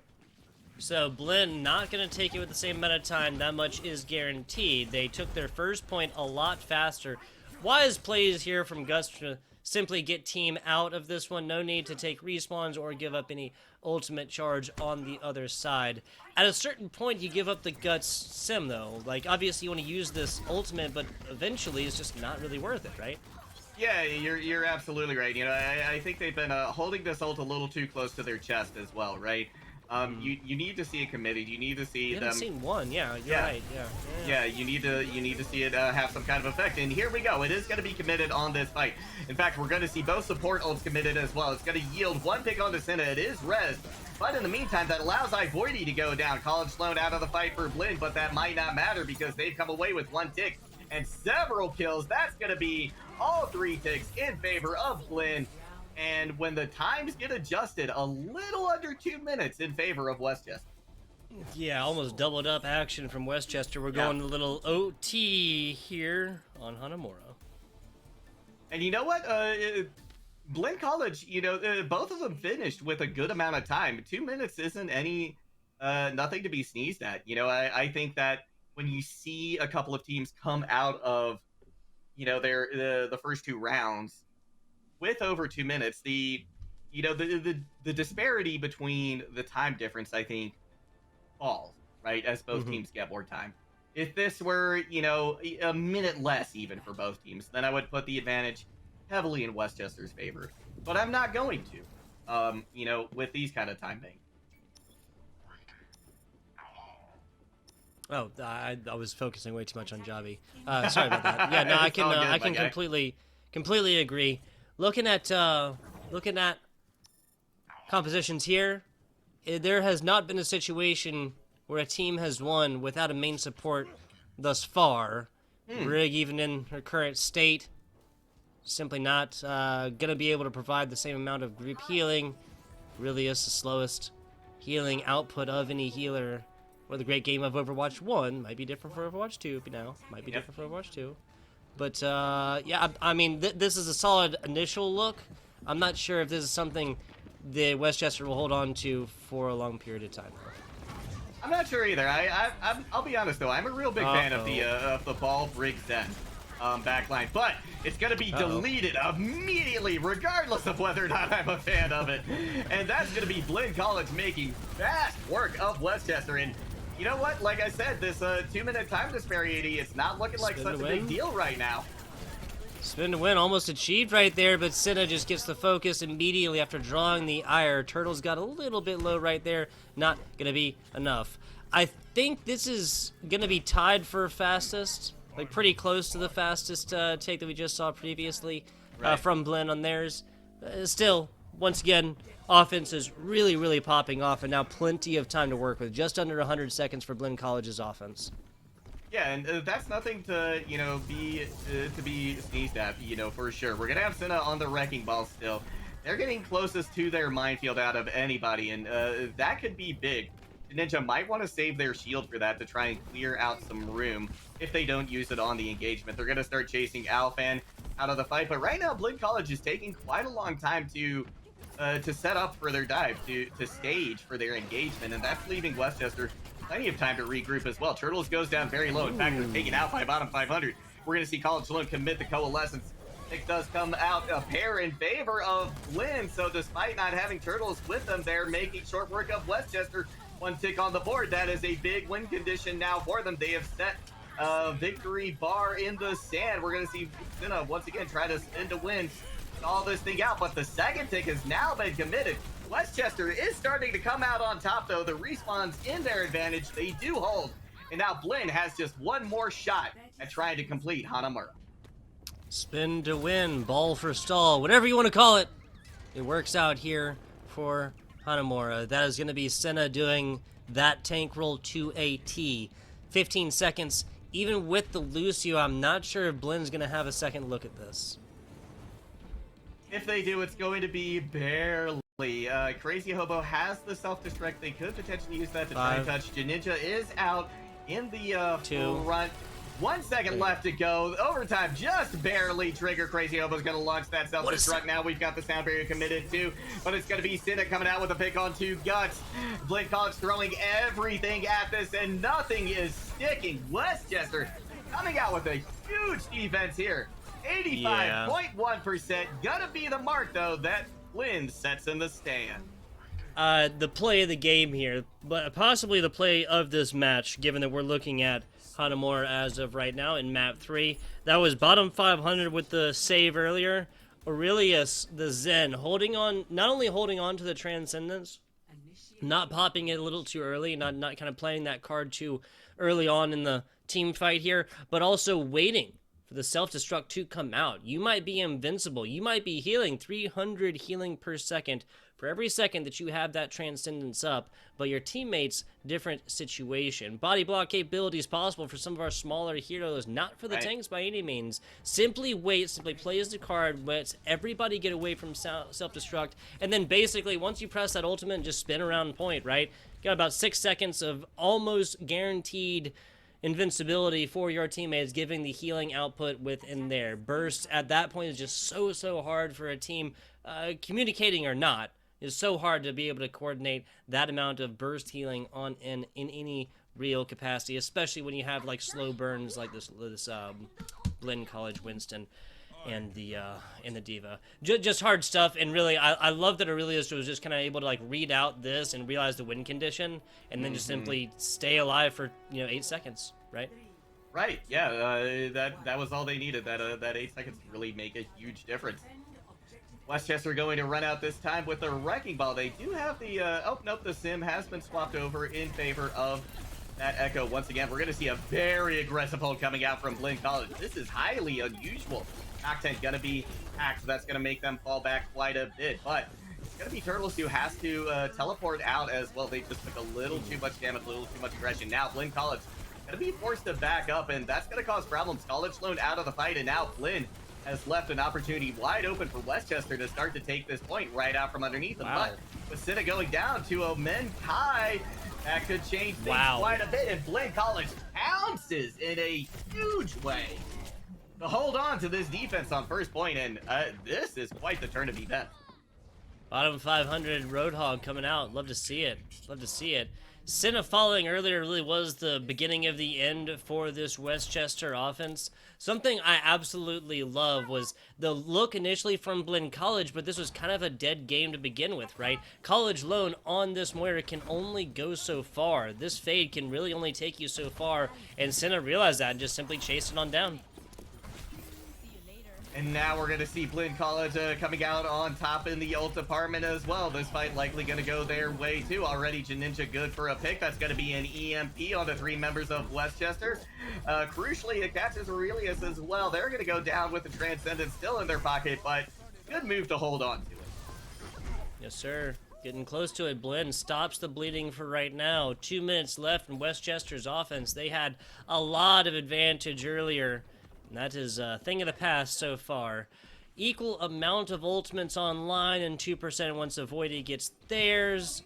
So Blinn not going to take it with the same amount of time. That much is guaranteed. They took their first point a lot faster. Wise plays here from Gus to simply get team out of this one. No need to take respawns or give up any ultimate charge on the other side. At a certain point, you give up the Guts sim, though. Like, obviously you want to use this ultimate, but eventually it's just not really worth it, right? Yeah, you're absolutely right. You know, I think they've been holding this ult a little too close to their chest as well, right? You need to see it committed. You need to see them. Haven't seen one. Yeah, you're right. Yeah. You need to see it have some kind of effect. And here we go. It is going to be committed on this fight. In fact, we're going to see both support ults committed as well. It's going to yield one pick onto Senna. It is res. But in the meantime, that allows Ivory to go down. College Sloan out of the fight for Blinn, but that might not matter because they've come away with one tick and several kills. That's going to be all 3 ticks in favor of Blinn. And when the times get adjusted, a little under 2 minutes in favor of Westchester. Yeah, almost doubled up action from Westchester. We're going a little OT here on Hanamura. And you know what? Blinn College, you know, both of them finished with a good amount of time. 2 minutes isn't nothing to be sneezed at. You know, I think that when you see a couple of teams come out of, you know, the first 2 rounds with over 2 minutes, the disparity between the time difference, I think, falls, right, as both teams get more time. If this were, you know, a minute less even for both teams, then I would put the advantage heavily in Westchester's favor. But I'm not going to, you know, with these kind of time banks. Oh, I was focusing way too much on Javi. Sorry about that. Yeah, no, I can completely agree. Looking at compositions here, there has not been a situation where a team has won without a main support thus far. Rig, even in her current state, simply not going to be able to provide the same amount of group healing. Really is the slowest healing output of any healer. Or the great game of Overwatch 1 might be different for Overwatch 2, you know. Might be different for Overwatch 2. But, yeah, I mean, this is a solid initial look. I'm not sure if this is something that Westchester will hold on to for a long period of time. I'm not sure either. I'll be honest, though. I'm a real big fan of the ball Brig Zen backline. But it's going to be deleted immediately, regardless of whether or not I'm a fan of it. And that's going to be Blinn College making fast work of Westchester. And you know what? Like I said, this 2-minute time disparity, it's not looking like such a big deal right now. Spin to win almost achieved right there, but Senna just gets the focus immediately after drawing the ire. Turtles got a little bit low right there. Not going to be enough. I think this is going to be tied for fastest. Like pretty close to the fastest take that we just saw previously from Blinn on theirs. Still, once again, offense is really, really popping off, and now plenty of time to work with. Just under 100 seconds for Blinn College's offense. Yeah, and that's nothing to, you know, be sneezed at, you know, for sure. We're going to have Senna on the wrecking ball still. They're getting closest to their minefield out of anybody, and that could be big. Ninja might want to save their shield for that to try and clear out some room if they don't use it on the engagement. They're going to start chasing Alfan out of the fight, but right now Blinn College is taking quite a long time to set up for their dive, to stage for their engagement, and that's leaving Westchester plenty of time to regroup as well. Turtles goes down very low. In fact, they're taken out by bottom 500. We're going to see College Sloan commit the Coalescence. It does come out a pair in favor of Blinn, so despite not having Turtles with them, they're making short work of Westchester. One tick on the board. That is a big win condition now for them. They have set a victory bar in the sand. We're going to see Senna once again try to spin to win all this thing out, but the second tick has now been committed. Westchester is starting to come out on top, though. The respawns in their advantage. They do hold. And now Blinn has just one more shot at trying to complete Hanamura. Spin to win, ball for stall, whatever you want to call it. It works out here for Hanamura. That is going to be Senna doing that tank roll to a T. 15 seconds. Even with the Lucio, I'm not sure if Blinn's going to have a second look at this. If they do, it's going to be barely. Crazy Hobo has the self-destruct. They could potentially use that to try and touch. Ninja is out in the front. 1 second left to go. Overtime just barely. Trigger Crazy Hobo's going to launch that self-destruct. Now we've got the sound barrier committed too, but it's going to be Cinna coming out with a pick on 2 guts. Blinn College throwing everything at this, and nothing is sticking. Westchester coming out with a huge defense here. 85.1%. Gonna be the mark, though, that Blinn sets in the stand. The play of the game here, but possibly the play of this match, given that we're looking at Hanamura as of right now in map 3. That was bottom 500 with the save earlier. Aurelius, the Zen, holding on, not only holding on to the Transcendence, not popping it a little too early, not kind of playing that card too early on in the team fight here, but also waiting for the self-destruct to come out. You might be invincible. You might be healing 300 healing per second for every second that you have that Transcendence up, but your teammates, different situation. Body block capabilities possible for some of our smaller heroes, not for the tanks by any means. Simply wait, simply play as the card, let everybody get away from self-destruct, and then basically once you press that ultimate, just spin around point, right? Got about 6 seconds of almost guaranteed invincibility for your teammates, giving the healing output within there. Burst at that point is just so hard for a team, communicating or not. It's so hard to be able to coordinate that amount of burst healing on in any real capacity, especially when you have like slow burns like this Blinn College Winston and the Diva. Just hard stuff, and really I love that Aurelius was just kind of able to like read out this and realize the win condition, and then just simply stay alive for 8 seconds, right? Right. Yeah. That was all they needed. That 8 seconds really make a huge difference. Westchester going to run out this time with the Wrecking Ball. They do have the, oh, nope, the Sim has been swapped over in favor of that Echo. Once again, we're going to see a very aggressive hold coming out from Blinn College. This is highly unusual. Nocten going to be hacked, so that's going to make them fall back quite a bit. But it's going to be Turtles who has to teleport out as well. They just took a little too much damage, a little too much aggression. Now Blinn College going to be forced to back up, and that's going to cause problems. College Loan out of the fight, and now Blinn has left an opportunity wide open for Westchester to start to take this point right out from underneath them. But with Cinna going down to Omen Kai, that could change things quite a bit. And Blinn College pounces in a huge way to hold on to this defense on first point, and this is quite the turn of events. Bottom 500 Roadhog coming out. Love to see it. Love to see it. Cinna falling earlier really was the beginning of the end for this Westchester offense. Something I absolutely love was the look initially from Blinn College, but this was kind of a dead game to begin with, right? College Loan on this Moira can only go so far. This fade can really only take you so far, and Cinna realized that and just simply chased it on down. And now we're going to see Blinn College coming out on top in the ult department as well. This fight likely going to go their way too. Already Janinja good for a pick. That's going to be an EMP on the 3 members of Westchester. Crucially, it catches Aurelius as well. They're going to go down with the Transcendence still in their pocket, but good move to hold on to it. Yes, sir. Getting close to it. Blinn stops the bleeding for right now. 2 minutes left in Westchester's offense. They had a lot of advantage earlier. And that is a thing of the past so far. Equal amount of ultimates online and 2% once Avoidy gets theirs.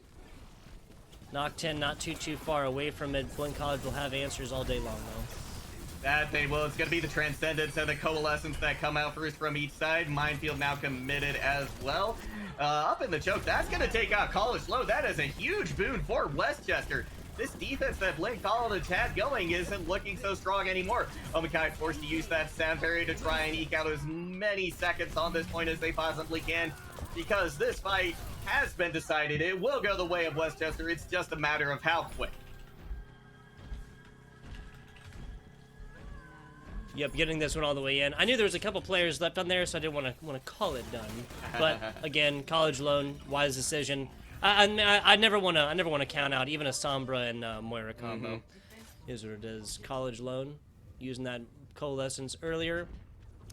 Nocten not too far away from it. Blinn College will have answers all day long though. That they will. It's going to be the Transcendence and the Coalescence that come out first from each side. Minefield now committed as well. Up in the choke, that's going to take out College Low. That is a huge boon for Westchester. This defense that Blinn College had going isn't looking so strong anymore. Omakai forced to use that sound barrier to try and eke out as many seconds on this point as they possibly can, because this fight has been decided. It will go the way of Westchester. It's just a matter of how quick. Yep, getting this one all the way in. I knew there was a couple players left on there, so I didn't want to call it done. But again, College Loan, wise decision. I never want to count out even a Sombra and Moira combo. Is what it is. College Loan using that Coalescence earlier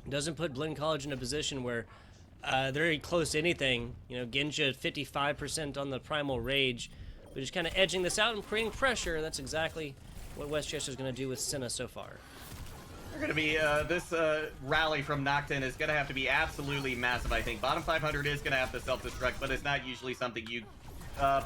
doesn't put Blinn College in a position where they're very close to anything. You know, Genja 55% on the Primal Rage, but just kind of edging this out and creating pressure. That's exactly what Westchester's going to do with Cinna so far. They're going to be, this rally from Nocten is going to have to be absolutely massive, I think. Bottom 500 is going to have to self-destruct, but it's not usually something you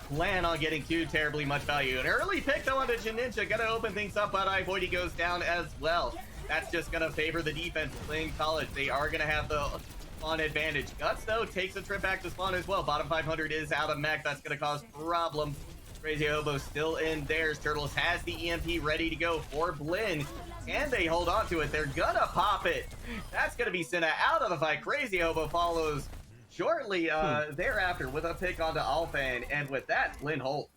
plan on getting too terribly much value. An early pick, though, on the Ninja, gonna open things up, but Voidy goes down as well. That's just gonna favor the defense playing college. They are gonna have the spawn advantage. Guts, though, takes a trip back to spawn as well. Bottom 500 is out of mech. That's gonna cause problems. Crazy Hobo still in theirs. Turtles has the EMP ready to go for Blinn. And they hold on to it. They're gonna pop it. That's gonna be Senna out of the fight. Crazy Hobo follows shortly thereafter with a pick onto Alphan, and with that, Blinn holds.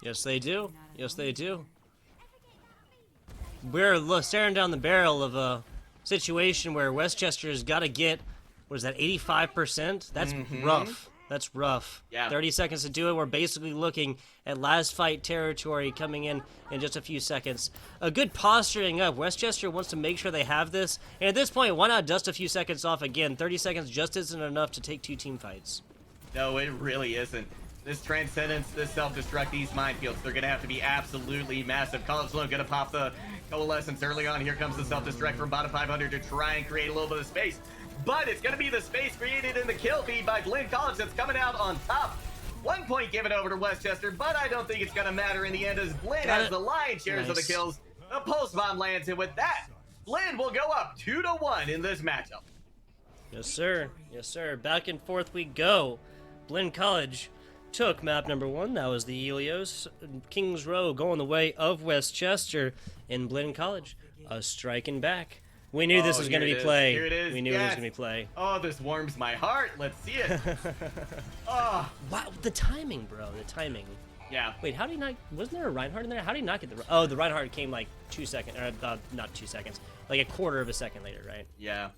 Yes, they do. Yes, they do. We're staring down the barrel of a situation where Westchester's got to get, what is that, 85%? That's rough. That's rough. Yeah. 30 seconds to do it. We're basically looking at last fight territory coming in just a few seconds. A good posturing up. Westchester wants to make sure they have this. And at this point, why not dust a few seconds off again? 30 seconds just isn't enough to take 2 team fights. No, it really isn't. This Transcendence, this Self-Destruct, these minefields, they're going to have to be absolutely massive. College Sloan going to pop the Coalescence early on. Here comes the Self-Destruct from bottom 500 to try and create a little bit of space. But it's going to be the space created in the kill feed by Blinn College that's coming out on top. 1 point given over to Westchester, but I don't think it's going to matter in the end as Blinn has the lion's shares of the kills. The pulse bomb lands, and with that, Blinn will go up 2-1 in this matchup. Yes, sir. Yes, sir. Back and forth we go. Blinn College took map number 1. That was the Helios. Kings Row going the way of Westchester. In Blinn College, striking back. We knew this was going to be play. Here it is. We knew it was going to be play. Oh, this warms my heart. Let's see it. Oh. Wow, the timing, bro. The timing. Yeah. Wait, how did he not... Wasn't there a Reinhardt in there? How did he not get the... Oh, the Reinhardt came like 2 seconds. Or, not 2 seconds. Like a quarter of a second later, right? Yeah.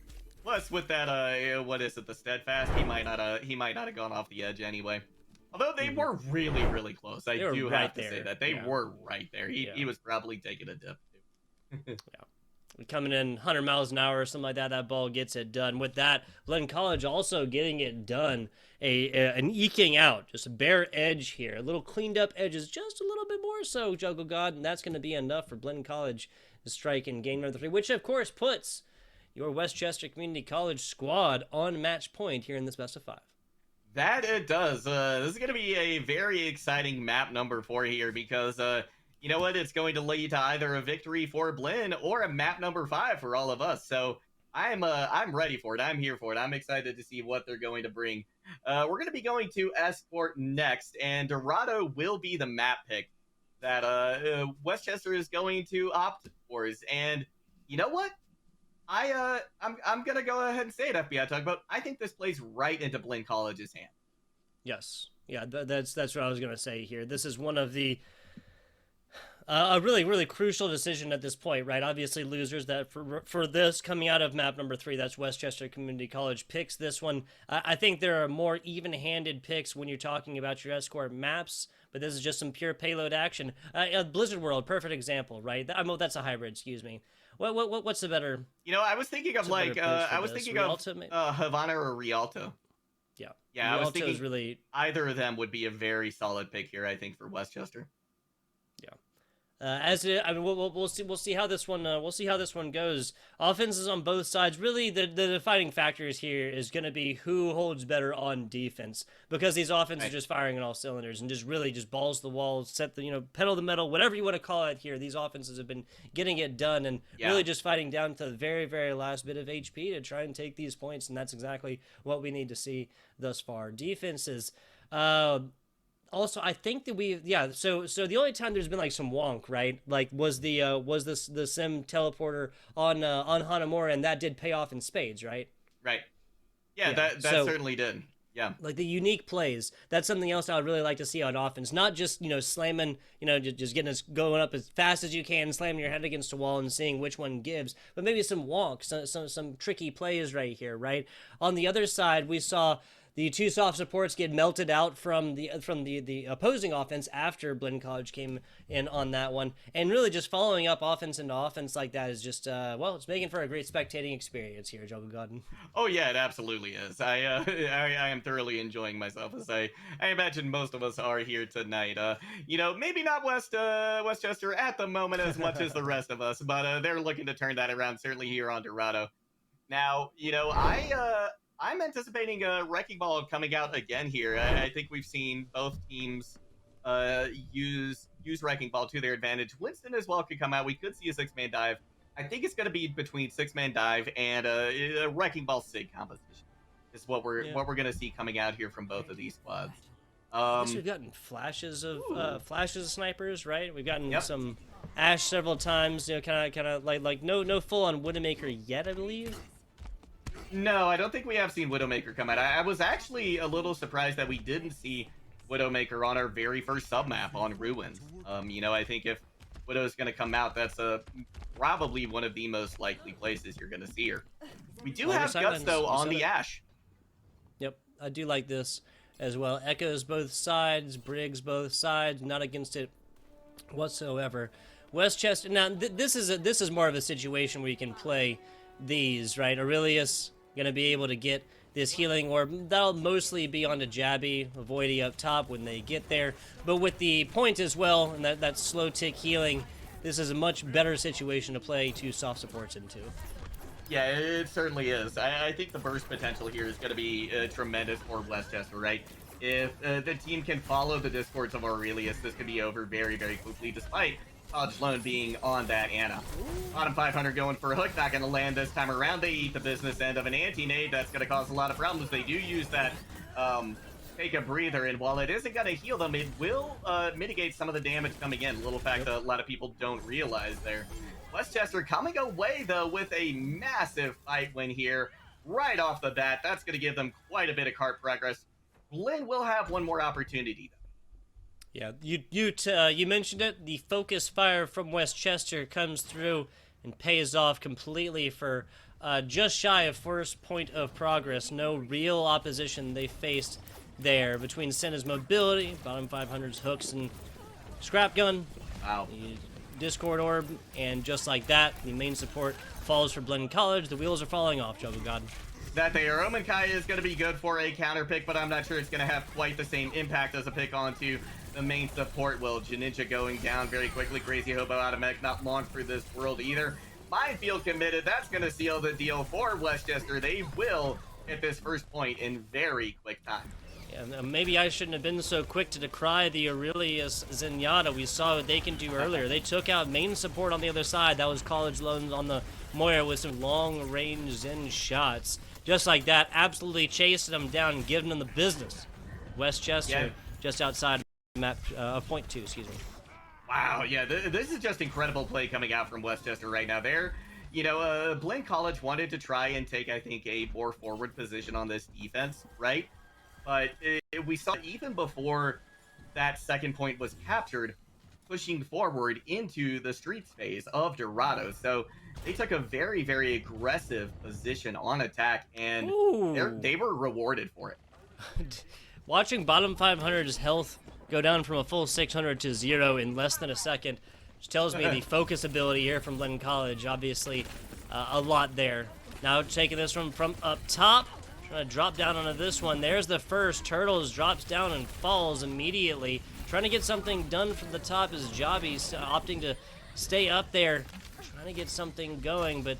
Plus, with that, what is it, the Steadfast, he might not have gone off the edge anyway. Although they were really, really close. I do have to say that. They were right there. He was probably taking a dip, too. Yeah. Coming in 100 miles an hour or something like that, that ball gets it done. With that, Blinn College also getting it done. An eking out, just a bare edge here. A little cleaned up edges, just a little bit more so, Juggle God, and that's going to be enough for Blinn College to strike in game number 3, which of course puts your Westchester Community College squad on match point here in this best of 5. That it does. This is going to be a very exciting map number 4 here because, you know what? It's going to lead to either a victory for Blinn or a map number 5 for all of us. So I'm ready for it. I'm here for it. I'm excited to see what they're going to bring. We're going to be going to Esport next, and Dorado will be the map pick that Westchester is going to opt for. And you know what? I'm gonna go ahead and say it, FBI Talk About. I think this plays right into Blinn College's hand. Yes, yeah, that's what I was gonna say here. This is one of the a really, really crucial decision at this point, right? Obviously, losers that for this coming out of map number 3, that's Westchester Community College picks this one. I think there are more even-handed picks when you're talking about your escort maps, but this is just some pure payload action. Blizzard World, perfect example, right? That's a hybrid. Excuse me. What's the better? You know, I was thinking of Havana or Rialto. Yeah. Yeah, Rialto I was thinking is really either of them would be a very solid pick here, I think, for Westchester. Yeah. We'll see how this one goes. Offenses on both sides. Really, the defining factors here is going to be who holds better on defense, because these offenses are just firing on all cylinders and just balls to the wall, pedal the metal, whatever you want to call it here. These offenses have been getting it done and really just fighting down to the very, very last bit of HP to try and take these points, and that's exactly what we need to see thus far. Defenses. Also, I think that so the only time there's been like some wonk, right? Like was the sim teleporter on Hanamura, and that did pay off in spades, right? Right. Yeah. That certainly did. Yeah. Like the unique plays. That's something else I would really like to see on offense. Not just, slamming, just getting us going up as fast as you can, slamming your head against a wall and seeing which one gives. But maybe some wonks, some tricky plays right here, right? On the other side, we saw the 2 soft supports get melted out from the opposing offense after Blinn College came in on that one, and really just following up offense into offense like that is just it's making for a great spectating experience here, Juggle Godden. Oh yeah, it absolutely is. I am thoroughly enjoying myself, as I imagine most of us are here tonight. Maybe not Westchester at the moment as much as the rest of us, but they're looking to turn that around, certainly here on Dorado. Now, I'm anticipating a Wrecking Ball coming out again here. I think we've seen both teams use Wrecking Ball to their advantage. Winston as well could come out. We could see a six-man dive. I think it's going to be between six-man dive and a Wrecking Ball Sig composition. Is what we're going to see coming out here from both of these squads. I guess we've gotten flashes of snipers, right? We've gotten some Ash several times. You know, kind of like no full on Widowmaker yet, I believe. No, I don't think we have seen Widowmaker come out. I was actually a little surprised that we didn't see Widowmaker on our very first submap on Ruins. You know, I think if Widow is going to come out, that's probably one of the most likely places you're going to see her. We do have Guts, though, on the Ash. Yep, I do like this as well. Echoes both sides, Briggs both sides, not against it whatsoever. Westchester, now this is more of a situation where you can play these, right? Aurelius gonna be able to get this healing orb. That'll mostly be on the Jabby, Avoidy up top when they get there. But with the point as well, and that slow tick healing, this is a much better situation to play two soft supports into. Yeah, it certainly is. I think the burst potential here is going to be tremendous for Westchester, right? If the team can follow the discords of Aurelius, this could be over very, very quickly, despite College Loan being on that Ana. Bottom 500 going for a hook, not going to land this time around. They eat the business end of an anti-nade. That's going to cause a lot of problems. They do use that take a breather, and while it isn't going to heal them, it will mitigate some of the damage coming in. A little fact that a lot of people don't realize there. Westchester coming away, though, with a massive fight win here right off the bat. That's going to give them quite a bit of cart progress. Blinn will have one more opportunity, though. Yeah, you mentioned it. The focus fire from Westchester comes through and pays off completely for just shy of first point of progress. No real opposition they faced there between Senna's mobility, bottom 500's hooks and scrap gun. Wow. Discord orb, and just like that, the main support falls for Blinn College. The wheels are falling off, Juggle God. That there, Omen Kai is going to be good for a counter pick, but I'm not sure it's going to have quite the same impact as a pick onto the main support. Will Janinja going down very quickly. Crazy Hobo out of mech, not long for this world either. Minefield committed. That's going to seal the deal for Westchester. They will hit this first point in very quick time. Yeah, maybe I shouldn't have been so quick to decry the Aurelius Zenyatta. We saw what they can do earlier. They took out main support on the other side. That was College Loans on the Moira with some long-range Zen shots. Just like that, absolutely chasing them down and giving them the business. Westchester, just outside map, point 2, excuse me. Wow, yeah, this is just incredible play coming out from Westchester right now. They're, you know, Blinn College wanted to try and take, I think, a more forward position on this defense, right? But we saw even before that second point was captured, pushing forward into the streets phase of Dorado. So they took a very, very aggressive position on attack, and they were rewarded for it. Watching bottom 500's health go down from a full 600 to 0 in less than a second, which tells me the focus ability here from Blinn College, obviously a lot there. Now taking this from up top. Trying to drop down onto this one. There's the first. Turtles drops down and falls immediately. Trying to get something done from the top is Jobby opting to stay up there. Trying to get something going, but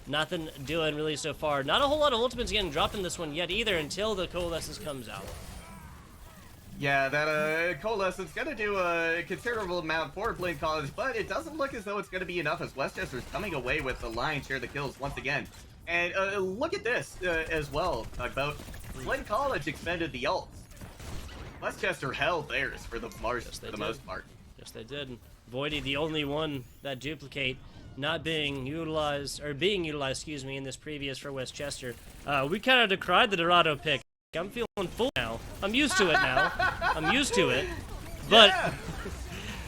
nothing doing really so far. Not a whole lot of ultimates getting dropped in this one yet either until the Coalescence comes out. Yeah, that Coalescence going to do a considerable amount for Blinn College, but it doesn't look as though it's going to be enough as Westchester's coming away with the lion's share of the kills once again. And look at this as well, Tugboat. Blinn College expended the ults. Westchester held theirs for the most part. Yes, they did. Voidy, the only one that duplicate not being utilized, or being utilized, excuse me, in this previous for Westchester. We kind of decried the Dorado pick. I'm feeling full now. I'm used to it now. I'm used to it. But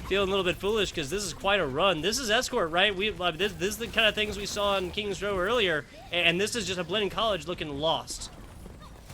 feeling a little bit foolish because this is quite a run. This is Escort, right? This is the kind of things we saw in Kings Row earlier, and this is just a Blinn College looking lost.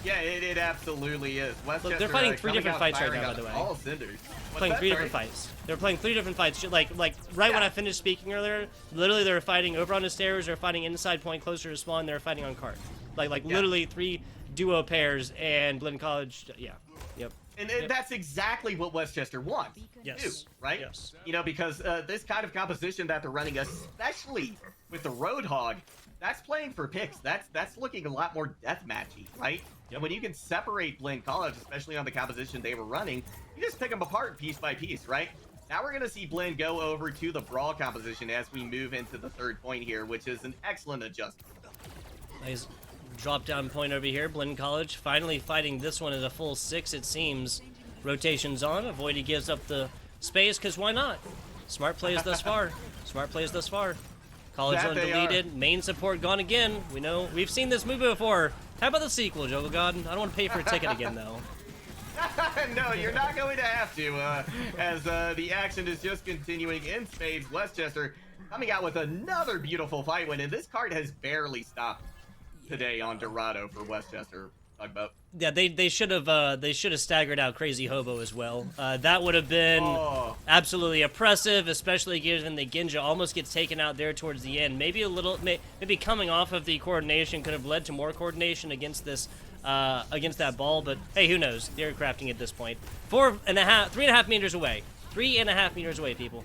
Yeah, it absolutely is. Westchester, look, they're fighting 3 different fights right now, by the way. All cinders. Playing 3 different fights. They're playing 3 different fights. Like when I finished speaking earlier, literally they were fighting over on the stairs, they were fighting inside point closer to spawn, they were fighting on cart. Literally 3 duo pairs, and Blinn College, yeah. Yep. And that's exactly what Westchester wants. Yes. Too, right? Yes. You know, because this kind of composition that they're running, especially with the Roadhog, that's playing for picks. That's looking a lot more deathmatchy, right? And when you can separate Blinn College, especially on the composition they were running, you just pick them apart piece by piece, right? Now we're going to see Blinn go over to the Brawl composition as we move into the third point here, which is an excellent adjustment. Nice drop-down point over here. Blinn College finally fighting this one at a full 6, it seems. Rotations on. Avoidy gives up the space, because why not? Smart plays thus far. Smart plays thus far. College That zone they deleted. Main support gone again. We know. We've seen this movie before. How about the sequel, Joe God? I don't want to pay for a ticket again, though. No, you're not going to have to, as the action is just continuing in spades. Westchester coming out with another beautiful fight win, and this card has barely stopped today on Dorado for Westchester. Tugboat. Yeah, they should have staggered out Crazy Hobo as well. That would have been absolutely oppressive, especially given that Ginja almost gets taken out there towards the end. Maybe maybe coming off of the coordination could have led to more coordination against this against that ball. But hey, who knows? They're crafting at this point. 3.5 meters away. 3.5 meters away, people.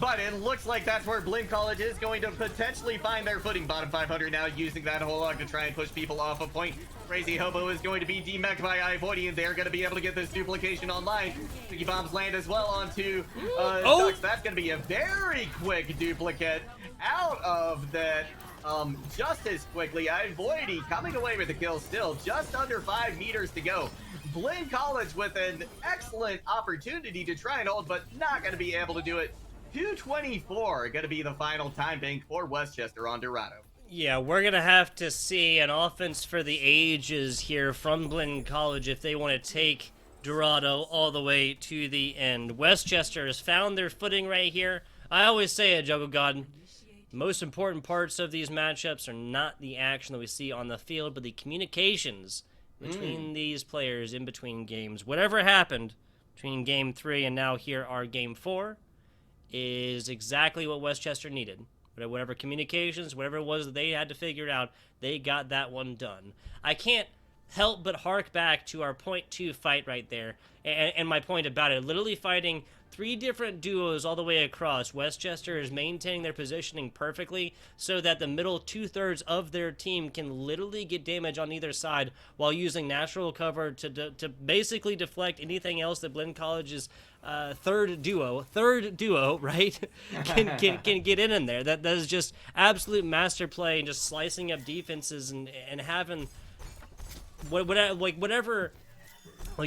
But it looks like that's where Blinn College is going to potentially find their footing. Bottom 500 now using that whole log to try and push people off a point. Crazy Hobo is going to be demeched by Avoidy, and they're going to be able to get this duplication online. Sticky Bombs land as well onto Ducks. That's going to be a very quick duplicate out of that just as quickly. Avoidy coming away with the kill still. Just under 5 meters to go. Blinn College with an excellent opportunity to try and hold, but not going to be able to do it. 2:24 going to be the final time bank for Westchester on Dorado. Yeah, we're going to have to see an offense for the ages here from Blinn College if they want to take Dorado all the way to the end. Westchester has found their footing right here. I always say it, Juggle God. The most important parts of these matchups are not the action that we see on the field, but the communications between these players in between games. Whatever happened between Game 3 and now here are Game 4 is exactly what Westchester needed. Whatever communications, whatever it was that they had to figure out, they got that one done. I can't help but hark back to our point 2 fight right there, and my point about it. Literally fighting 3 different duos all the way across. Westchester is maintaining their positioning perfectly so that the middle 2/3 of their team can literally get damage on either side while using natural cover to basically deflect anything else that Blinn College's third duo, right, can get in there. That is just absolute master play and just slicing up defenses and having whatever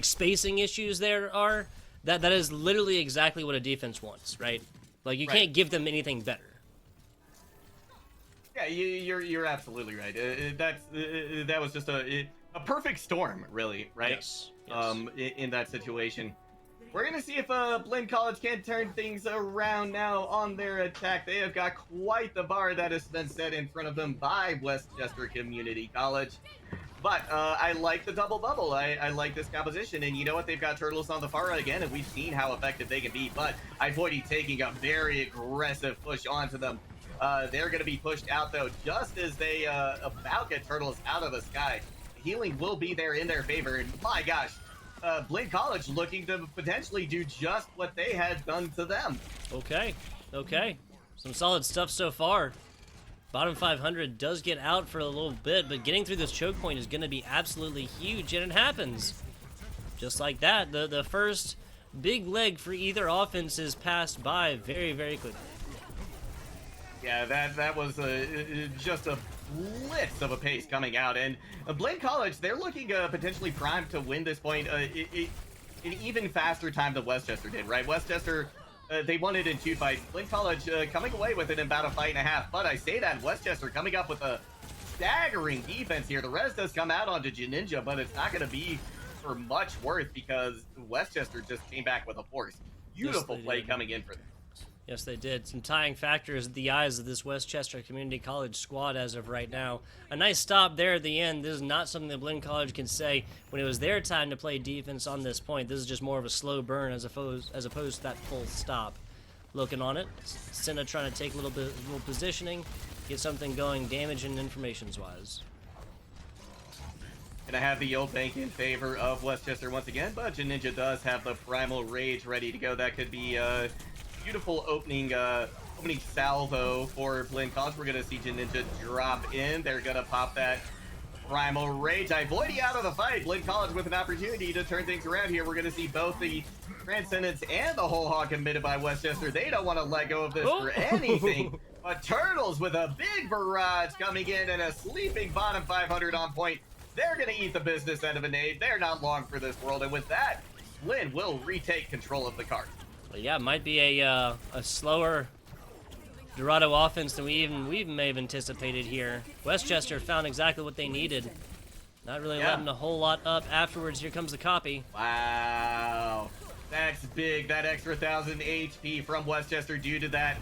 spacing issues there are. That is literally exactly what a defense wants, right? Like, you can't give them anything better. Yeah, you're absolutely right. That was just a perfect storm, really, right? Yes. In that situation. We're gonna see if Blinn College can turn things around now on their attack. They have got quite the bar that has been set in front of them by Westchester Community College. But I like the double bubble. I like this composition. And you know what? They've got Turtles on the far right again, and we've seen how effective they can be. But Avoidy taking a very aggressive push onto them. They're going to be pushed out, though, just as they about get Turtles out of the sky. Healing will be there in their favor. And my gosh, Blinn College looking to potentially do just what they had done to them. Okay. Some solid stuff so far. Bottom 500 does get out for a little bit, but getting through this choke point is going to be absolutely huge, and it happens. Just like that, the first big leg for either offense is passed by very, very quickly. Yeah, that was just a blitz of a pace coming out, and Blinn College, they're looking potentially primed to win this point in even faster time than Westchester did, right? Westchester, they won it in 2 fights. Blinn College coming away with it in about a fight and a half, but I say that Westchester coming up with a staggering defense here. The res does come out onto Ninja, but it's not going to be for much worth because Westchester just came back with a force. Beautiful play coming in for them. Yes, they did. Some tying factors at the eyes of this Westchester Community College squad as of right now. A nice stop there at the end. This is not something that Blinn College can say when it was their time to play defense on this point. This is just more of a slow burn as opposed to that full stop. Looking on it, Senna trying to take a little positioning, get something going damage and informations-wise. Gonna have the ult bank in favor of Westchester once again, but Ninja does have the Primal Rage ready to go. That could be a beautiful opening salvo for Blinn College. We're gonna see Ninja drop in. They're gonna pop that Primal Rage. Voidy out of the fight. Blinn College with an opportunity to turn things around here. We're gonna see both the Transcendence and the Whole Hog committed by Westchester. They don't want to let go of this for anything. But Turtles with a big barrage coming in and a sleeping bottom 500 on point. They're going to eat the business end of a nade. They're not long for this world. And with that, Blinn will retake control of the card. Well, yeah, it might be a slower Dorado offense than we even may have anticipated here. Westchester found exactly what they needed. Not really letting a whole lot up afterwards. Here comes the copy. Wow. That's big. That extra 1,000 HP from Westchester due to that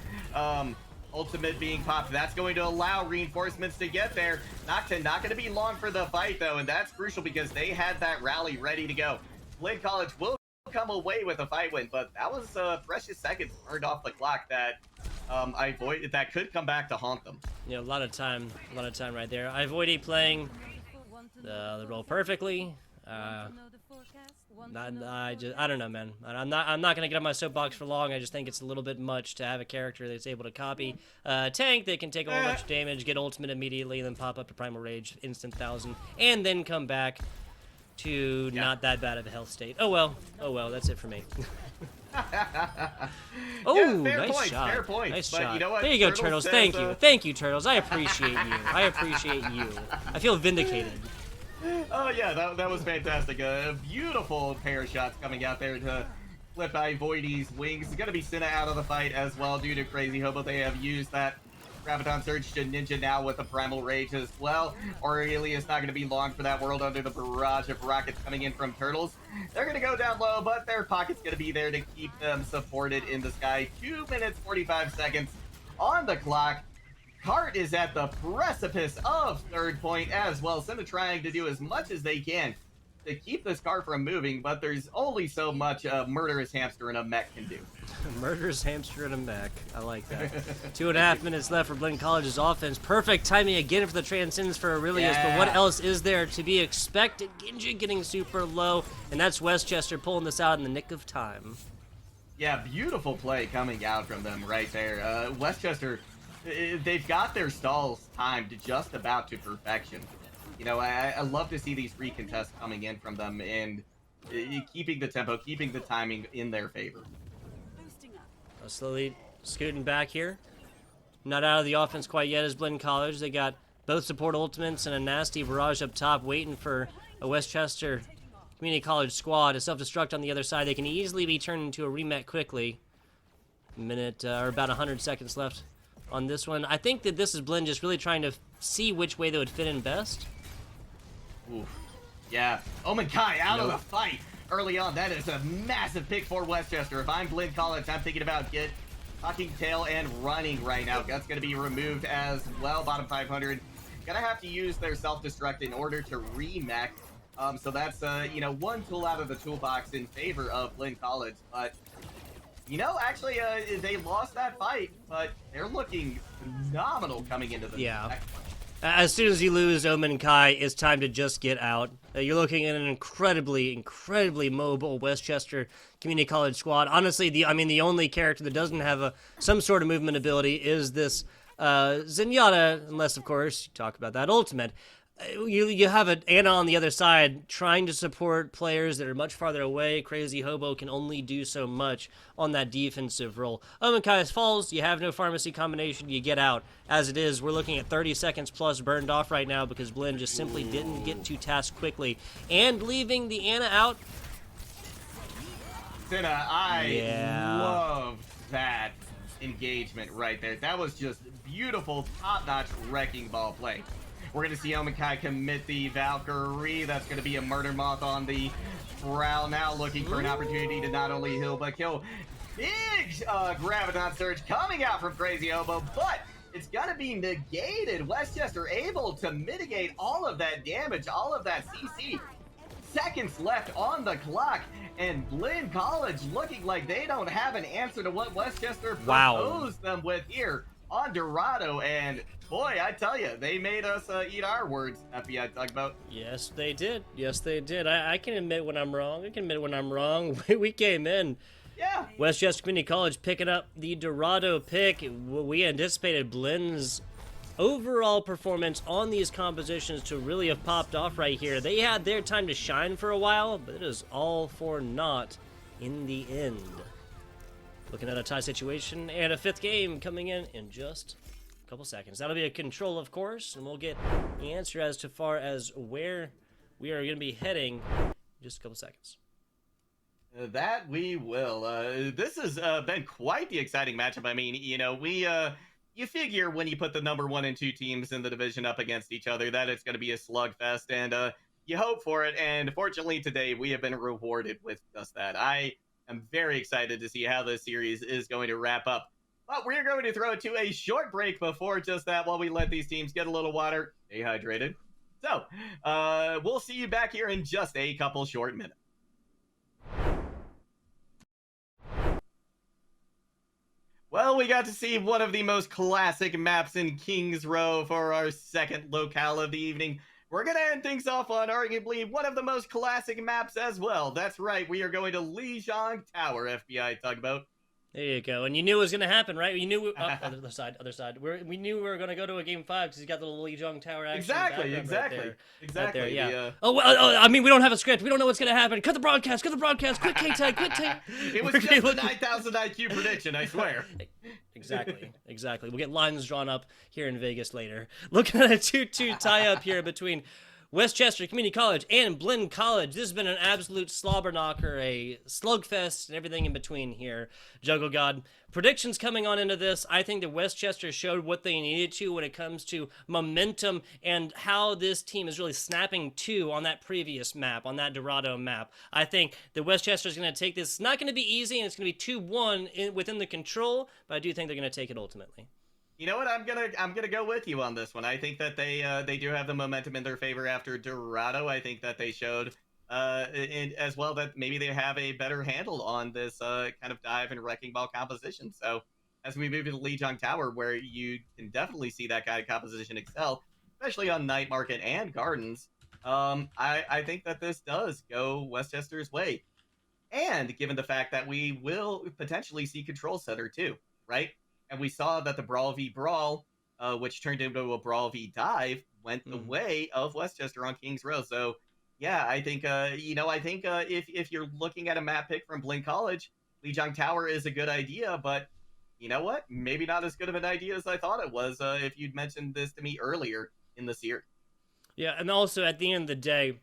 ultimate being popped. That's going to allow reinforcements to get there. Not going to be long for the fight, though, and that's crucial because they had that rally ready to go. Blinn College will come away with a fight win, but that was precious seconds burned off the clock that that could come back to haunt them. Yeah, a lot of time right there. Voidy playing the role perfectly. I don't know, man. I'm not gonna get on my soapbox for long. I just think it's a little bit much to have a character that's able to copy tank that can take a whole bunch of damage, get ultimate immediately, and then pop up to Primal Rage, instant 1,000, and then come back to not that bad of a health state. Oh well, that's it for me. Oh, nice shot. Fair point. Nice but shot. You know what? There you go, Turtles. Thank you, Turtles. I appreciate you. I feel vindicated. Oh yeah, that was fantastic. A beautiful pair of shots coming out there to flip Voidy's wings. It's gonna be Senna out of the fight as well due to Crazy Hobo. They have used that Graviton Surge to Ninja now with the Primal Rage as well. Aurelius not gonna be long for that world under the barrage of rockets coming in from Turtles. They're gonna go down low, but their pocket's gonna be there to keep them supported in the sky. 2 minutes 45 seconds on the clock. Cart is at the precipice of third point as well. Senna trying to do as much as they can to keep this car from moving, but there's only so much a murderous hamster and a mech can do. Murderous hamster and a mech. I like that. 2.5 minutes left for Blinn College's offense. Perfect timing again for the Transcendence for Aurelius, but what else is there to be expected? Genji getting super low, and that's Westchester pulling this out in the nick of time. Yeah, beautiful play coming out from them right there. Westchester, they've got their stalls timed just about to perfection. You know, I love to see these recontests coming in from them and keeping the tempo, keeping the timing in their favor. Slowly scooting back here. Not out of the offense quite yet as Blinn College. They got both support ultimates and a nasty barrage up top waiting for a Westchester Community College squad. A self-destruct on the other side. They can easily be turned into a remet quickly. Or about 100 seconds left on this one. I think that this is Blinn just really trying to see which way they would fit in best. Oof. Yeah. Omen Kai out of the fight early on. That is a massive pick for Westchester. If I'm Blinn College, I'm thinking about tucking tail and running right now. That's going to be removed as well. Bottom 500. Gonna have to use their self-destruct in order to remech. So that's, one tool out of the toolbox in favor of Blinn College. But, actually, they lost that fight, but they're looking phenomenal coming into the next one. As soon as you lose Omen Kai, it's time to just get out. You're looking at an incredibly mobile Westchester Community College squad. Honestly, the only character that doesn't have some sort of movement ability is this Zenyatta, unless, of course, you talk about that ultimate. You have an Anna on the other side trying to support players that are much farther away. Crazy Hobo can only do so much on that defensive role. Omen Kai falls, you have no pharmacy combination, you get out. As it is, we're looking at 30 seconds plus burned off right now because Blinn just simply didn't get to task quickly. And leaving the Anna out. Senna, I love that engagement right there. That was just beautiful, top-notch wrecking ball play. We're going to see Omen Kai commit the Valkyrie. That's going to be a Murder Moth on the prowl now, looking for an opportunity to not only heal but kill. Big Graviton Surge coming out from Crazy Hobo, but it's going to be negated. Westchester able to mitigate all of that damage, all of that CC. Seconds left on the clock, and Blinn College looking like they don't have an answer to what Westchester proposed them with here. on Dorado, and boy, I tell you, they made us eat our words, FBI Tugboat. Yes, they did. Yes, they did. I can admit when I'm wrong. I can admit when I'm wrong. We came in. Yeah. Westchester Community College picking up the Dorado pick. We anticipated Blinn's overall performance on these compositions to really have popped off right here. They had their time to shine for a while, but it is all for naught in the end. Looking at a tie situation and a fifth game coming in just a couple seconds. That'll be a control, of course, and we'll get the answer as to far as where we are going to be heading in just a couple seconds. That we will. This has been quite the exciting matchup. I mean, you know, you figure when you put the number 1 and 2 teams in the division up against each other that it's going to be a slugfest, and you hope for it. And fortunately, today we have been rewarded with just that. I am very excited to see how this series is going to wrap up. But we're going to throw it to a short break before just that while we let these teams get a little water, stay hydrated. So we'll see you back here in just a couple short minutes. Well, we got to see one of the most classic maps in Kings Row for our second locale of the evening. We're going to end things off on arguably one of the most classic maps as well. That's right, we are going to Lijiang Tower, FBI Tugboat. There you go. And you knew it was going to happen, right? You knew... other side. We knew we were going to go to a Game 5 because he's got the little Lijiang Tower action. Exactly. Right there, yeah. I mean, we don't have a script. We don't know what's going to happen. Cut the broadcast. Quick, K-Tag, It was just a 9,000 IQ prediction, I swear. Exactly. We'll get lines drawn up here in Vegas later. Looking at a 2-2 tie-up here between Westchester Community College and Blinn College. This has been an absolute slobber knocker, a slugfest, and everything in between here. Juggle God, predictions coming on into this. I think that Westchester showed what they needed to when it comes to momentum and how this team is really snapping to on that previous map, on that Dorado map. I think that Westchester is going to take this. It's not going to be easy, and it's going to be 2-1 within the control, but I do think they're going to take it ultimately. You know what? I'm gonna go with you on this one. I think that they do have the momentum in their favor after Dorado. I think that they showed as well that maybe they have a better handle on this kind of dive and wrecking ball composition. So as we move to the Lijiang Tower, where you can definitely see that kind of composition excel, especially on Night Market and Gardens, I think that this does go Westchester's way. And given the fact that we will potentially see Control Center too, right? And we saw that the Brawl v Brawl, which turned into a Brawl v Dive, went the way of Westchester on Kings Row. So, yeah, I think, if you're looking at a map pick from Blinn College, Lijiang Tower is a good idea. But you know what? Maybe not as good of an idea as I thought it was if you'd mentioned this to me earlier in the series. Yeah, and also at the end of the day,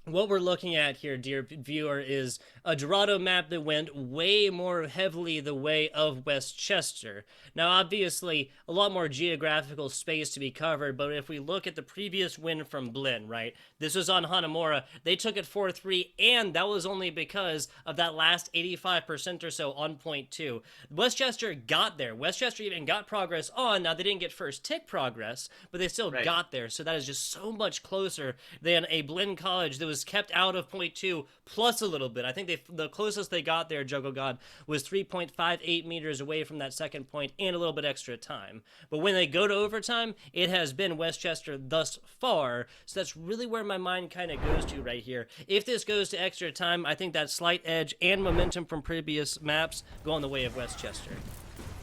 what we're looking at here, dear viewer, is a Dorado map that went way more heavily the way of Westchester. Now, obviously, a lot more geographical space to be covered, but if we look at the previous win from Blinn, right, this was on Hanamura, they took it 4-3, and that was only because of that last 85% or so on point 2. Westchester got there. Westchester even got progress on. Now, they didn't get first tick progress, but they still got there, so that is just so much closer than a Blinn College that was kept out of point 2 plus a little bit. I think the closest they got there, Juggle God, was 3.58 meters away from that second point and a little bit extra time. But when they go to overtime, it has been Westchester thus far. So that's really where my mind kind of goes to right here. If this goes to extra time, I think that slight edge and momentum from previous maps go on the way of Westchester.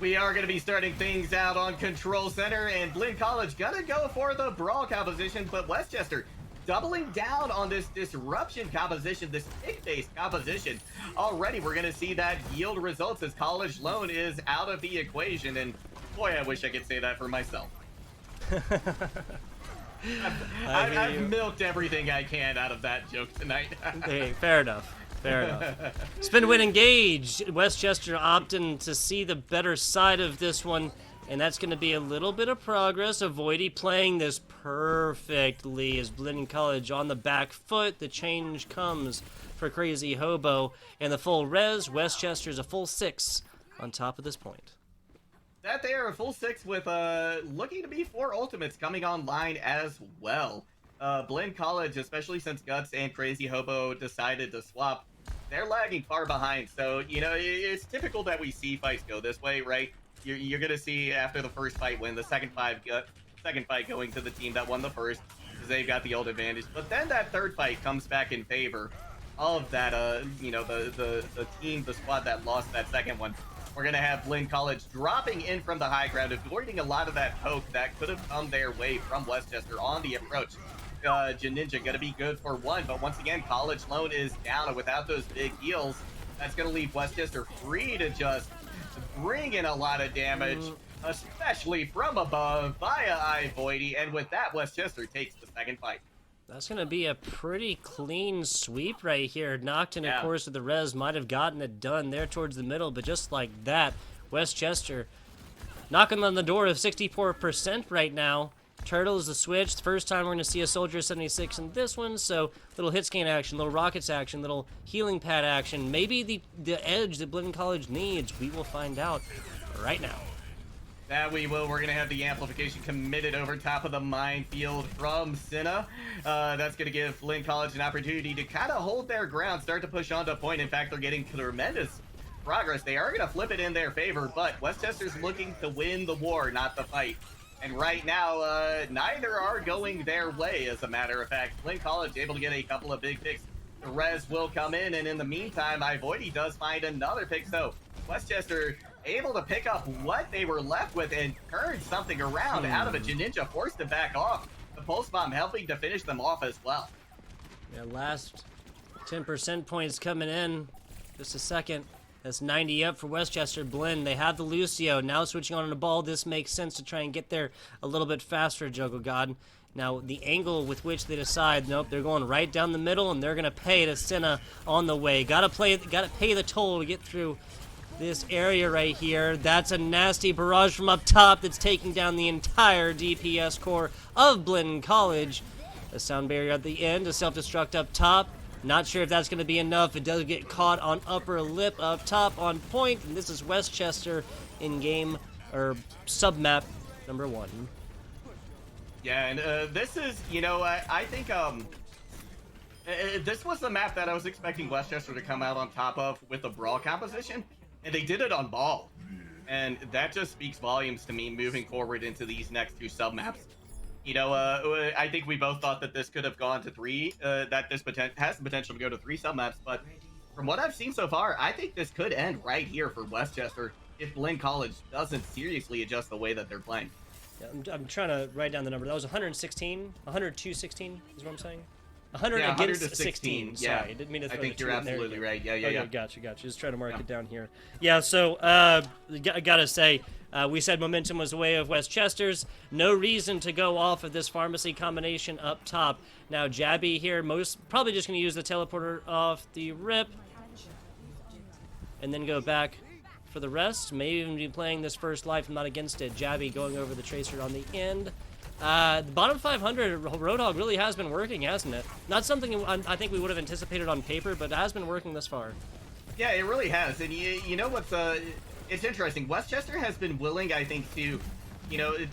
We are going to be starting things out on Control Center, and Blinn College gonna go for the Brawl composition, but Westchester doubling down on this disruption composition, this pick-based composition. Already we're going to see that yield results as College Lone is out of the equation, and boy, I wish I could say that for myself. I've milked everything I can out of that joke tonight. Hey, fair enough. Spin, win, engage. Westchester opting to see the better side of this one. And that's going to be a little bit of progress. Avoidy playing this perfectly as Blinn College on the back foot. The change comes for Crazy Hobo. And the full res, Westchester's a full 6 on top of this point. That they are a full 6 with looking to be 4 ultimates coming online as well. Blinn College, especially since Guts and Crazy Hobo decided to swap, they're lagging far behind. So, you know, it's typical that we see fights go this way, right? You're gonna see after the first fight win, the second fight going to the team that won the first, because they've got the old advantage. But then that third fight comes back in favor of that, the squad that lost that second one. We're gonna have Blinn College dropping in from the high ground, avoiding a lot of that poke that could have come their way from Westchester on the approach. Janinja gonna be good for one, but once again, College Lone is down, and without those big heals, that's gonna leave Westchester free to just bring in a lot of damage, especially from above via iVoidy, and with that, Westchester takes the second fight. That's going to be a pretty clean sweep right here. Knocked in, of course, with the res. Might have gotten it done there towards the middle, but just like that, Westchester knocking on the door of 64% right now. Turtle is the switch. The first time we're going to see a Soldier 76 in this one, so little hit scan action, little rockets action, little healing pad action. Maybe the edge that Blinn College needs. We will find out right now. That we will. We're going to have the amplification committed over top of the minefield from Cinna. That's going to give Blinn College an opportunity to kind of hold their ground, start to push on to point. In fact, they're getting tremendous progress. They are going to flip it in their favor, but Westchester's looking to win the war, not the fight. And right now, neither are going their way, as a matter of fact. Blinn College able to get a couple of big picks. The res will come in, and in the meantime, iVoidy does find another pick. So Westchester able to pick up what they were left with and turn something around out of it. Janinja forced to back off. The pulse bomb helping to finish them off as well. Yeah, last 10% points coming in. Just a second. That's 90 up for Westchester. Blinn, they have the Lucio. Now switching on a ball. This makes sense to try and get there a little bit faster, Juggle God. Now, the angle with which they decide, nope, they're going right down the middle, and they're going to pay to Cinna on the way. Gotta pay the toll to get through this area right here. That's a nasty barrage from up top that's taking down the entire DPS core of Blinn College. A sound barrier at the end, a self-destruct up top. Not sure if that's going to be enough. It does get caught on upper lip up top on point, and this is Westchester in game, or sub-map number 1. Yeah, and this is, I think this was the map that I was expecting Westchester to come out on top of with the brawl composition, and they did it on ball. And that just speaks volumes to me moving forward into these next two sub-maps. I think we both thought that this could have gone to 3, that this has the potential to go to 3 sub-maps, but from what I've seen so far, I think this could end right here for Westchester if Blinn College doesn't seriously adjust the way that they're playing. Yeah, I'm trying to write down the number. That was 116, 102-16 is what I'm saying. 100 yeah, against 16. Yeah, sorry, didn't mean to throw I think the you're two in there. absolutely right. Yeah. Okay, gotcha. Just trying to mark it down here. Yeah, so gotta say, we said momentum was the way of Westchester's. No reason to go off of this pharmacy combination up top. Now Jabby here, probably just going to use the teleporter off the rip, and then go back for the rest. May even be playing this first life. I'm not against it. Jabby going over the tracer on the end. The bottom 500 Roadhog really has been working, hasn't it? Not something I think we would have anticipated on paper, but it has been working thus far. Yeah, it really has. And you know what's it's interesting. Westchester has been willing, I think, to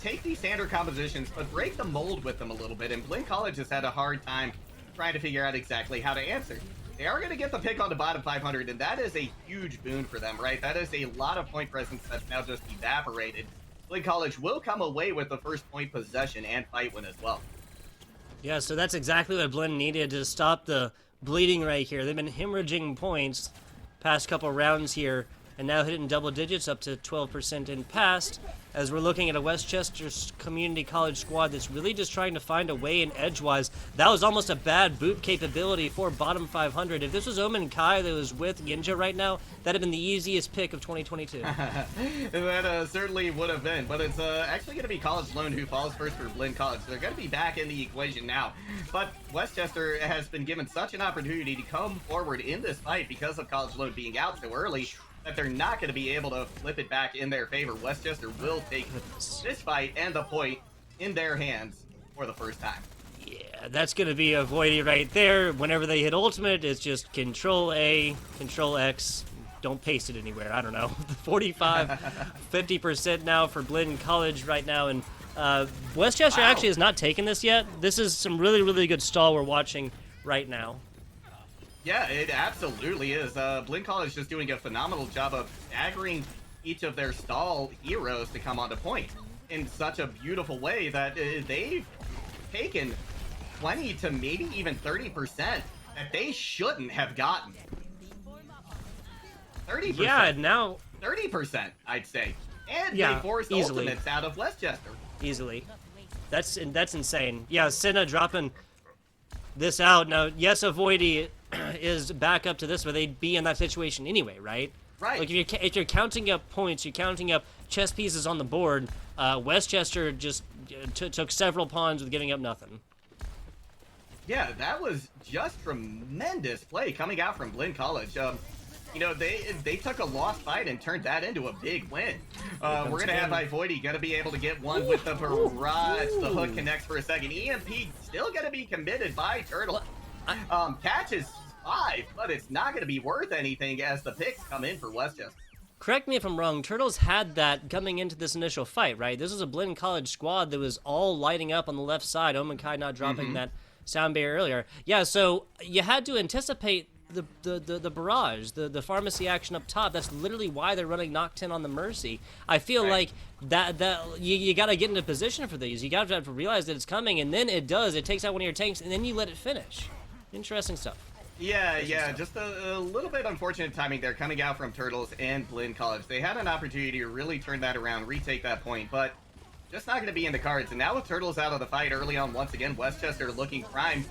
take these standard compositions but break the mold with them a little bit, and Blinn College has had a hard time trying to figure out exactly how to answer. They are going to get the pick on the bottom 500, and that is a huge boon for them, right? That is a lot of point presence that's now just evaporated. Blinn College will come away with the first point possession and fight win as well. Yeah, so that's exactly what Blinn needed to stop the bleeding right here. They've been hemorrhaging points past couple rounds here, and now hitting double digits up to 12% in past, as we're looking at a Westchester Community College squad that's really just trying to find a way in edgewise. That was almost a bad boot capability for bottom 500. If this was Omen Kai that was with Yinja right now, that'd have been the easiest pick of 2022. That certainly would have been, but it's actually going to be College Lone who falls first for Blinn College. They're going to be back in the equation now, but Westchester has been given such an opportunity to come forward in this fight because of College Lone being out so early that they're not going to be able to flip it back in their favor. Westchester will take this fight and the point in their hands for the first time. Yeah, that's going to be a voidy right there. Whenever they hit ultimate, it's just Control-A, Control-X. Don't paste it anywhere. I don't know. 45, 50% now for Blinn College right now. And Westchester actually has not taken this yet. This is some really, really good stall we're watching right now. Yeah, it absolutely is. Blinn College just doing a phenomenal job of staggering each of their stall heroes to come onto point in such a beautiful way that they've taken 20 to maybe even 30% that they shouldn't have gotten. 30%. Yeah, now 30%, I'd say. And yeah, they forced easily. ultimates out of Westchester. Easily. That's insane. Yeah, Senna dropping this out. Now, yes, Avoidy is back up to this, but they'd be in that situation anyway, right? Right. Like, if you're counting up points, you're counting up chess pieces on the board, Westchester just took several pawns with giving up nothing. Yeah, that was just tremendous play coming out from Blinn College. You know, they took a lost fight and turned that into a big win. We're going to have Avoidy going to be able to get one with the barrage. The hook connects for a second. EMP still going to be committed by Turtle. Catches 5, but it's not going to be worth anything as the picks come in for Westchester. Correct me if I'm wrong, Turtles had that coming into this initial fight, right? This was a Blinn College squad that was all lighting up on the left side. Omenkai not dropping that sound barrier earlier. Yeah, so you had to anticipate the barrage, the pharmacy action up top. That's literally why they're running Noctin on the Mercy. I feel like that you got to get into position for these. You got to realize that it's coming, and then it does. It takes out one of your tanks, and then you let it finish. Interesting stuff. Yeah, just a little bit unfortunate timing there coming out from Turtles and Blinn College. They had an opportunity to really turn that around, retake that point, but just not going to be in the cards. And now with Turtles out of the fight early on, once again, Westchester looking primed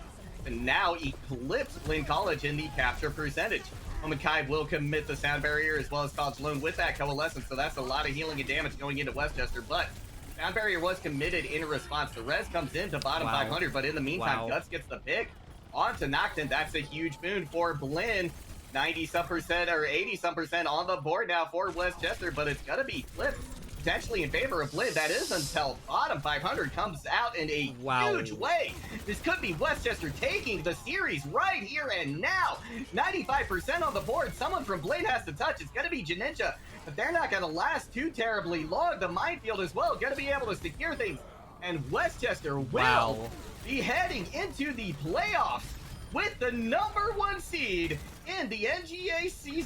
and now eclipse Blinn College in the capture percentage. Omenkai will commit the sound barrier as well as College Lone with that coalescence, so that's a lot of healing and damage going into Westchester, but sound barrier was committed in response. The res comes into bottom 500, but in the meantime, Guts gets the pick onto Noctin. That's a huge boon for Blinn. 90-some% or 80-some% on the board now for Westchester, but it's going to be flipped potentially in favor of Blinn. That is until bottom 500 comes out in a huge way. This could be Westchester taking the series right here and now. 95% on the board. Someone from Blinn has to touch. It's going to be Janinja, but they're not going to last too terribly long. The minefield as well, going to be able to secure things. And Westchester will be heading into the playoffs with the #1 seed in the NJCAAE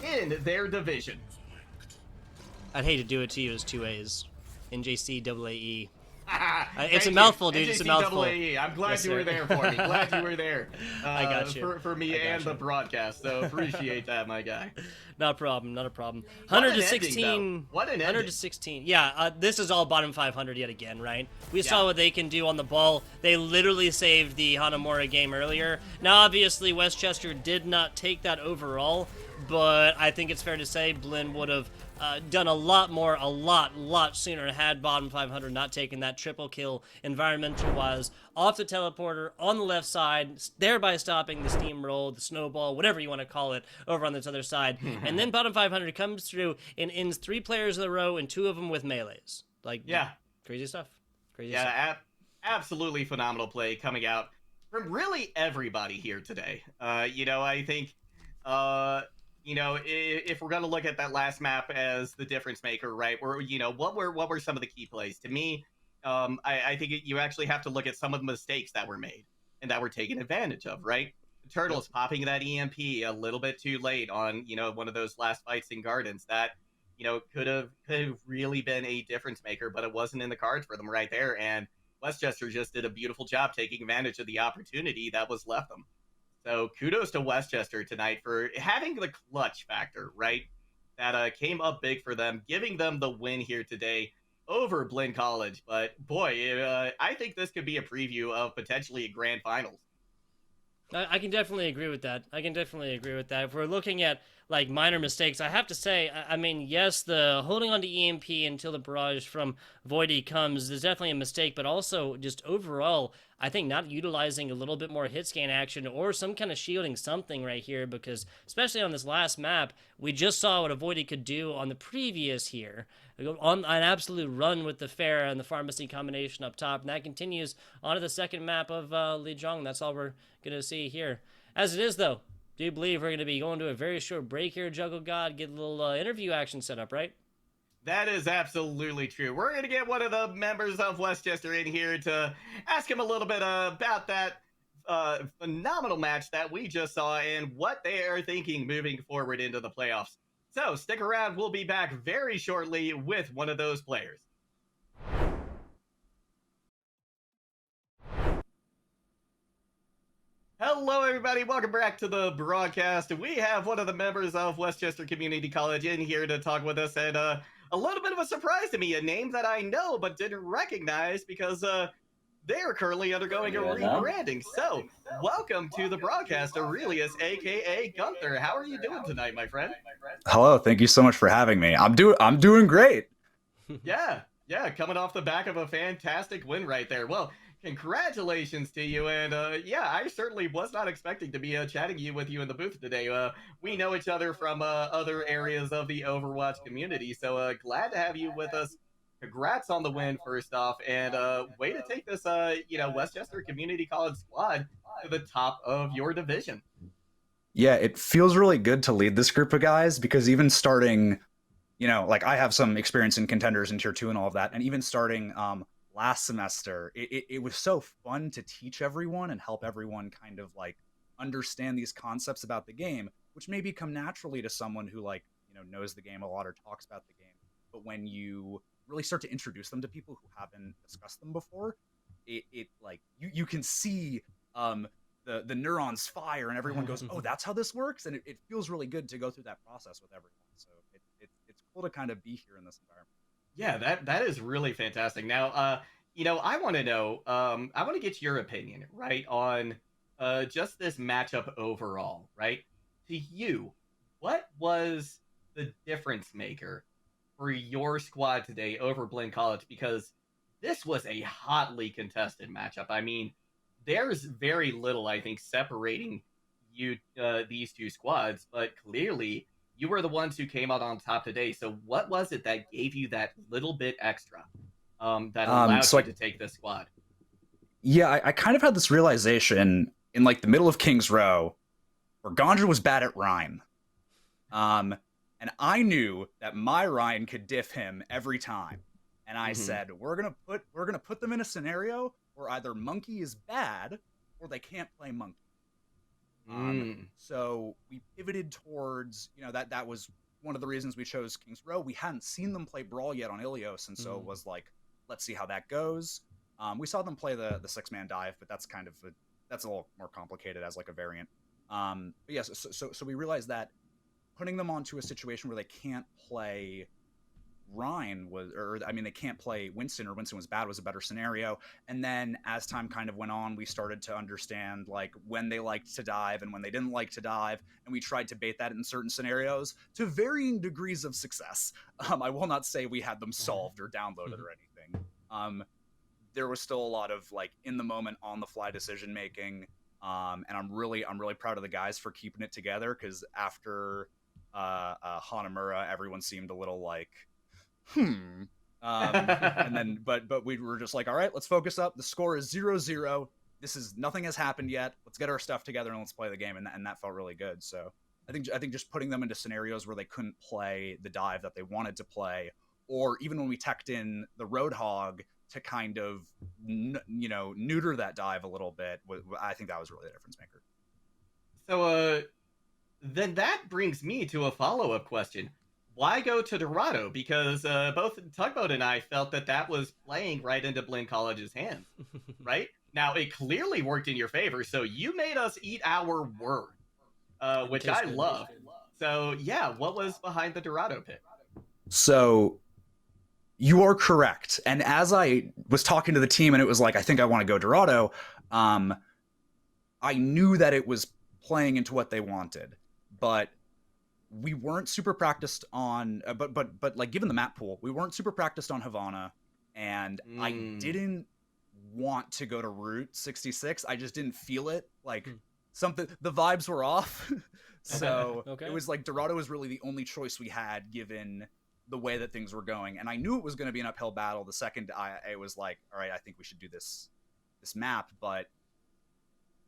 in their division. I'd hate to do it to you as 2 A's. NJCAAE. It's a mouthful, dude. It's a mouthful. I'm glad you were there for me. Glad you were there. I got you. For me and the broadcast. So appreciate that, my guy. Not a problem. Not a problem. 100 to 16. What an ending. 100 to 16. Yeah, this is all bottom 500 yet again, right? We saw what they can do on the ball. They literally saved the Hanamura game earlier. Now, obviously, Westchester did not take that overall, but I think it's fair to say Blinn would have done a lot more, a lot sooner had bottom 500 not taken that triple kill environmental-wise off the teleporter on the left side, thereby stopping the steamroll, the snowball, whatever you want to call it, over on this other side. And then bottom 500 comes through and ends 3 players in a row and 2 of them with melees. Like, crazy stuff. Crazy stuff. Absolutely phenomenal play coming out from really everybody here today. You know, I think... you know, if we're going to look at that last map as the difference maker, right, where, you know, what were some of the key plays? To me, I think you actually have to look at some of the mistakes that were made and that were taken advantage of, right? Turtles popping that EMP a little bit too late on, you know, one of those last fights in Gardens that, you know, could have really been a difference maker, but it wasn't in the cards for them right there. And Westchester just did a beautiful job taking advantage of the opportunity that was left them. So kudos to Westchester tonight for having the clutch factor, right? That came up big for them, giving them the win here today over Blinn College. But boy, I think this could be a preview of potentially a grand finals. I can definitely agree with that. If we're looking at like minor mistakes, I have to say, I mean, yes, the holding on to EMP until the barrage from Voidy comes is definitely a mistake, but also just overall, I think not utilizing a little bit more hit scan action or some kind of shielding something right here, because especially on this last map, we just saw what a Voidy could do on the previous here. On an absolute run with the Fair and the Pharmacy combination up top, and that continues onto the second map of Lijiang. That's all we're going to see here. As it is, though, do you believe we're going to be going to a very short break here, Juggle God? Get a little interview action set up, right? That is absolutely true. We're going to get one of the members of Westchester in here to ask him a little bit about that phenomenal match that we just saw and what they are thinking moving forward into the playoffs. So stick around. We'll be back very shortly with one of those players. Hello, everybody. Welcome back to the broadcast. We have one of the members of Westchester Community College in here to talk with us, and a little bit of a surprise to me, a name that I know but didn't recognize because they are currently undergoing a rebranding. So, welcome to the broadcast, Aurelius, aka Gunther. How are you doing tonight, my friend? Hello, thank you so much for having me. I'm doing great. Yeah, coming off the back of a fantastic win right there. Well, congratulations to you, and yeah, I certainly was not expecting to be chatting with you in the booth today. We know each other from other areas of the Overwatch community, so glad to have you with us. Congrats on the win, first off, and way to take this, Westchester Community College squad to the top of your division. Yeah, it feels really good to lead this group of guys because even starting, like I have some experience in contenders and tier 2 and all of that, and even starting last semester, it was so fun to teach everyone and help everyone kind of like understand these concepts about the game, which may come naturally to someone who knows the game a lot or talks about the game. But when you really start to introduce them to people who haven't discussed them before, it like you can see the neurons fire and everyone goes, oh, that's how this works, and it feels really good to go through that process with everyone. So it's cool to kind of be here in this environment. Yeah, that is really fantastic. Now, I want to know, I want to get your opinion, right, on just this matchup overall, right? To you, what was the difference maker for your squad today over Blinn College? Because this was a hotly contested matchup. I mean, there's very little, I think, separating these two squads, but clearly you were the ones who came out on top today. So what was it that gave you that little bit extra that allowed you to take this squad? Yeah, I kind of had this realization in like the middle of King's Row where Gandra was bad at Ryan. And I knew that my Ryan could diff him every time. And I said, we're gonna put them in a scenario where either Monkey is bad or they can't play Monkey. So we pivoted towards, that was one of the reasons we chose King's Row. We hadn't seen them play Brawl yet on Ilios, and so it was like, let's see how that goes. We saw them play the 6-man dive, but that's that's a little more complicated as like a variant. But yes, so we realized that putting them onto a situation where they can't play Ryan they can't play Winston, or Winston was bad, was a better scenario. And then as time kind of went on, we started to understand like when they liked to dive and when they didn't like to dive, and we tried to bait that in certain scenarios to varying degrees of success. I will not say we had them solved or downloaded or anything. There was still a lot of like in the moment, on the fly decision making, and I'm really proud of the guys for keeping it together, because after Hanamura, everyone seemed a little like and then but we were just like, all right, let's focus up. The score is 0-0. Nothing has happened yet. Let's get our stuff together and let's play the game. And that felt really good. So I think just putting them into scenarios where they couldn't play the dive that they wanted to play, or even when we teched in the Roadhog to kind of neuter that dive a little bit, I think that was really the difference maker. So then that brings me to a follow-up question. Why go to Dorado? Because both Tugboat and I felt that was playing right into Blinn College's hands, right? Now, it clearly worked in your favor, so you made us eat our word, which I love. So, yeah, what was behind the Dorado pick? So, you are correct. And as I was talking to the team and it was like, I think I want to go Dorado, I knew that it was playing into what they wanted. But we weren't super practiced on, but like given the map pool, we weren't super practiced on Havana, and I didn't want to go to Route 66. I just didn't feel it. Like something, the vibes were off. So it was like Dorado was really the only choice we had given the way that things were going. And I knew it was going to be an uphill battle. The second I was like, all right, I think we should do this map. But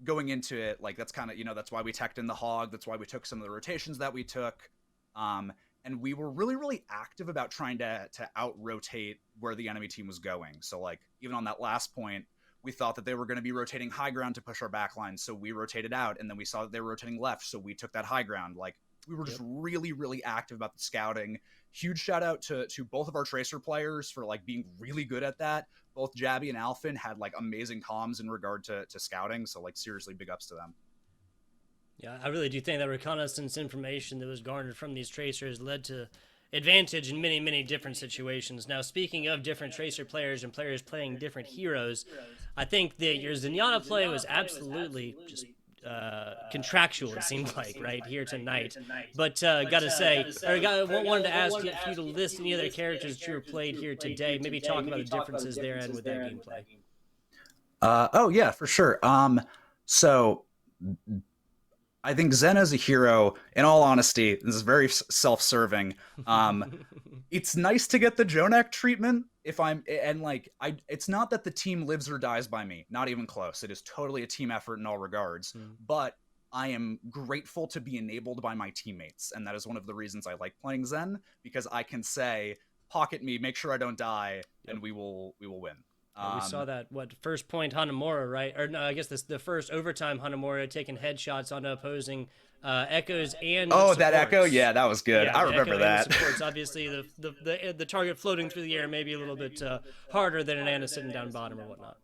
going into it, like that's kind of, that's why we teched in the Hog. That's why we took some of the rotations that we took. And we were really, really active about trying to out-rotate where the enemy team was going. So like even on that last point, we thought that they were going to be rotating high ground to push our back line, so we rotated out, and then we saw that they were rotating left, so we took that high ground. Like, we were just really, really active about the scouting. Huge shout out to both of our Tracer players for like being really good at that. Both Jabby and Alphin had like amazing comms in regard to scouting, so like seriously big ups to them. Yeah, I really do think that reconnaissance information that was garnered from these Tracers led to advantage in many, many different situations. Now, speaking of different Tracer players and players playing different heroes, I think that your Zenyatta play was absolutely just contractual, it seemed like, right here tonight. But wanted to ask you if you to list any other characters that you were played here today, maybe talk about the differences there and with that gameplay. Oh yeah, for sure. So I think Zen as a hero, in all honesty, this is very self-serving. It's nice to get the Jonak treatment it's not that the team lives or dies by me, not even close. It is totally a team effort in all regards, but I am grateful to be enabled by my teammates. And that is one of the reasons I like playing Zen, because I can say, pocket me, make sure I don't die, and we will win. We saw that, first point Hanamura, right? Or no, I guess the first overtime Hanamura taking headshots on opposing Echoes and supports. That Echo? Yeah, that was good. Yeah, I remember that. Supports, obviously, the target floating through the air may be a little bit harder than an Ana sitting down bottom or whatnot.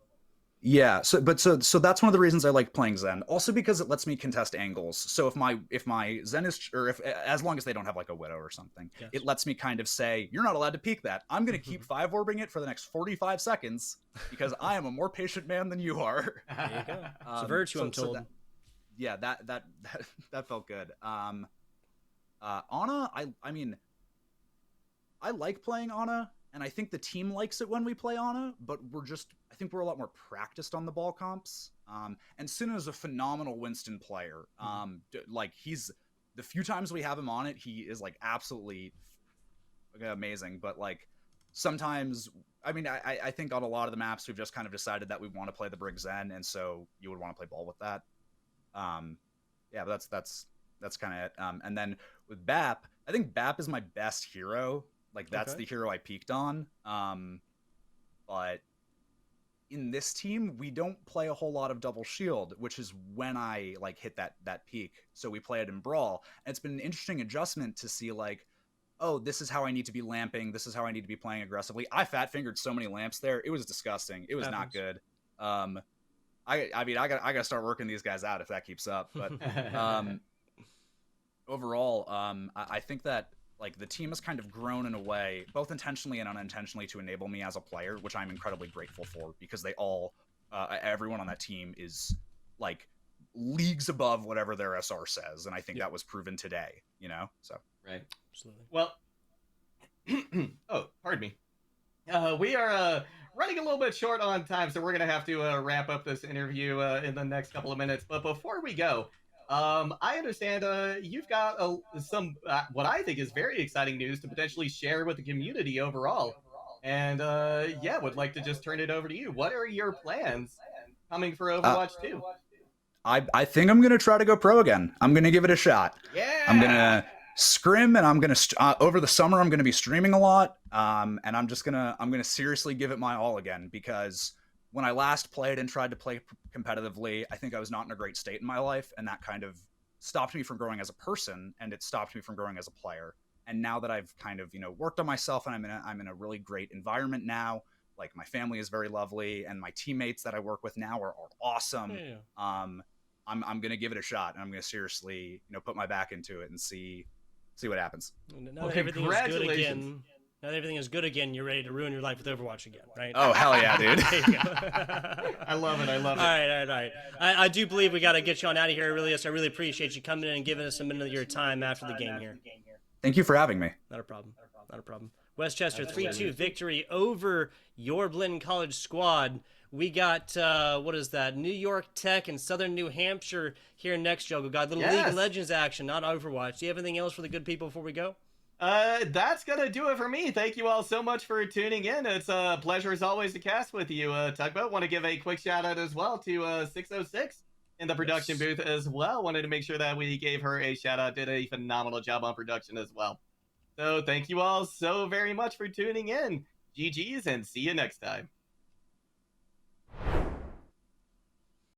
Yeah, so that's one of the reasons I like playing Zen. Also because it lets me contest angles. So if my Zen is, or as long as they don't have like a Widow or something, it lets me kind of say, you're not allowed to peek that. I'm going to keep 5-orbing it for the next 45 seconds because I am a more patient man than you are. There you go. It's a virtue, I'm told. That felt good. Ana, I mean, I like playing Ana. And I think the team likes it when we play Ana, but I think we're a lot more practiced on the ball comps. And Sin is a phenomenal Winston player. Like the few times we have him on it, he is like absolutely amazing. But like sometimes, I mean, I think on a lot of the maps, we've just kind of decided that we want to play the Brig Zen. And so you would want to play ball with that. But that's kind of it. And then with BAP, I think BAP is my best hero. Like that's the hero I peaked on. But in this team, we don't play a whole lot of double shield, which is when I like hit that peak. So we play it in Brawl. And it's been an interesting adjustment to see like, oh, this is how I need to be lamping. This is how I need to be playing aggressively. I fat fingered so many lamps there. It was disgusting. It was not good. I mean, I gotta start working these guys out if that keeps up. But overall, I think that like the team has kind of grown in a way, both intentionally and unintentionally, to enable me as a player, which I'm incredibly grateful for, because they all, everyone on that team is like leagues above whatever their SR says, and I think that was proven today. You know, so right, absolutely. Well, oh, pardon me. We are running a little bit short on time, so we're gonna have to wrap up this interview in the next couple of minutes. But before we go, I understand you've got some what I think is very exciting news to potentially share with the community overall. And would like to just turn it over to you. What are your plans coming for Overwatch 2? I think I'm going to try to go pro again. I'm going to give it a shot. Yeah. I'm going to scrim, and I'm going to over the summer I'm going to be streaming a lot. And I'm going to seriously give it my all again, because when I last played and tried to play competitively, I think I was not in a great state in my life, and that kind of stopped me from growing as a person, and it stopped me from growing as a player. And now that I've kind of, worked on myself, and I'm in a really great environment now, like my family is very lovely, and my teammates that I work with now are awesome. Yeah. I'm going to give it a shot, and I'm going to seriously, put my back into it and see what happens. Well, congratulations. Now that everything is good again, you're ready to ruin your life with Overwatch again, right? Oh, hell yeah, dude. There you go. I love it. All right. I do believe we got to get you on out of here. I really appreciate you coming in and giving us a minute of your time after the game here. Thank you for having me. Not a problem. Westchester, 3-2 victory over your Blinn College squad. We got, New York Tech and Southern New Hampshire here next, Jogo. Got a little League of Legends action, not Overwatch. Do you have anything else for the good people before we go? That's gonna do it for me. Thank you all so much for tuning in. It's a pleasure as always to cast with you. Tugboat, want to give a quick shout out as well to 606 in the production booth as well. Wanted to make sure that we gave her a shout out. Did a phenomenal job on production as well. So thank you all so very much for tuning in. GG's and see you next time.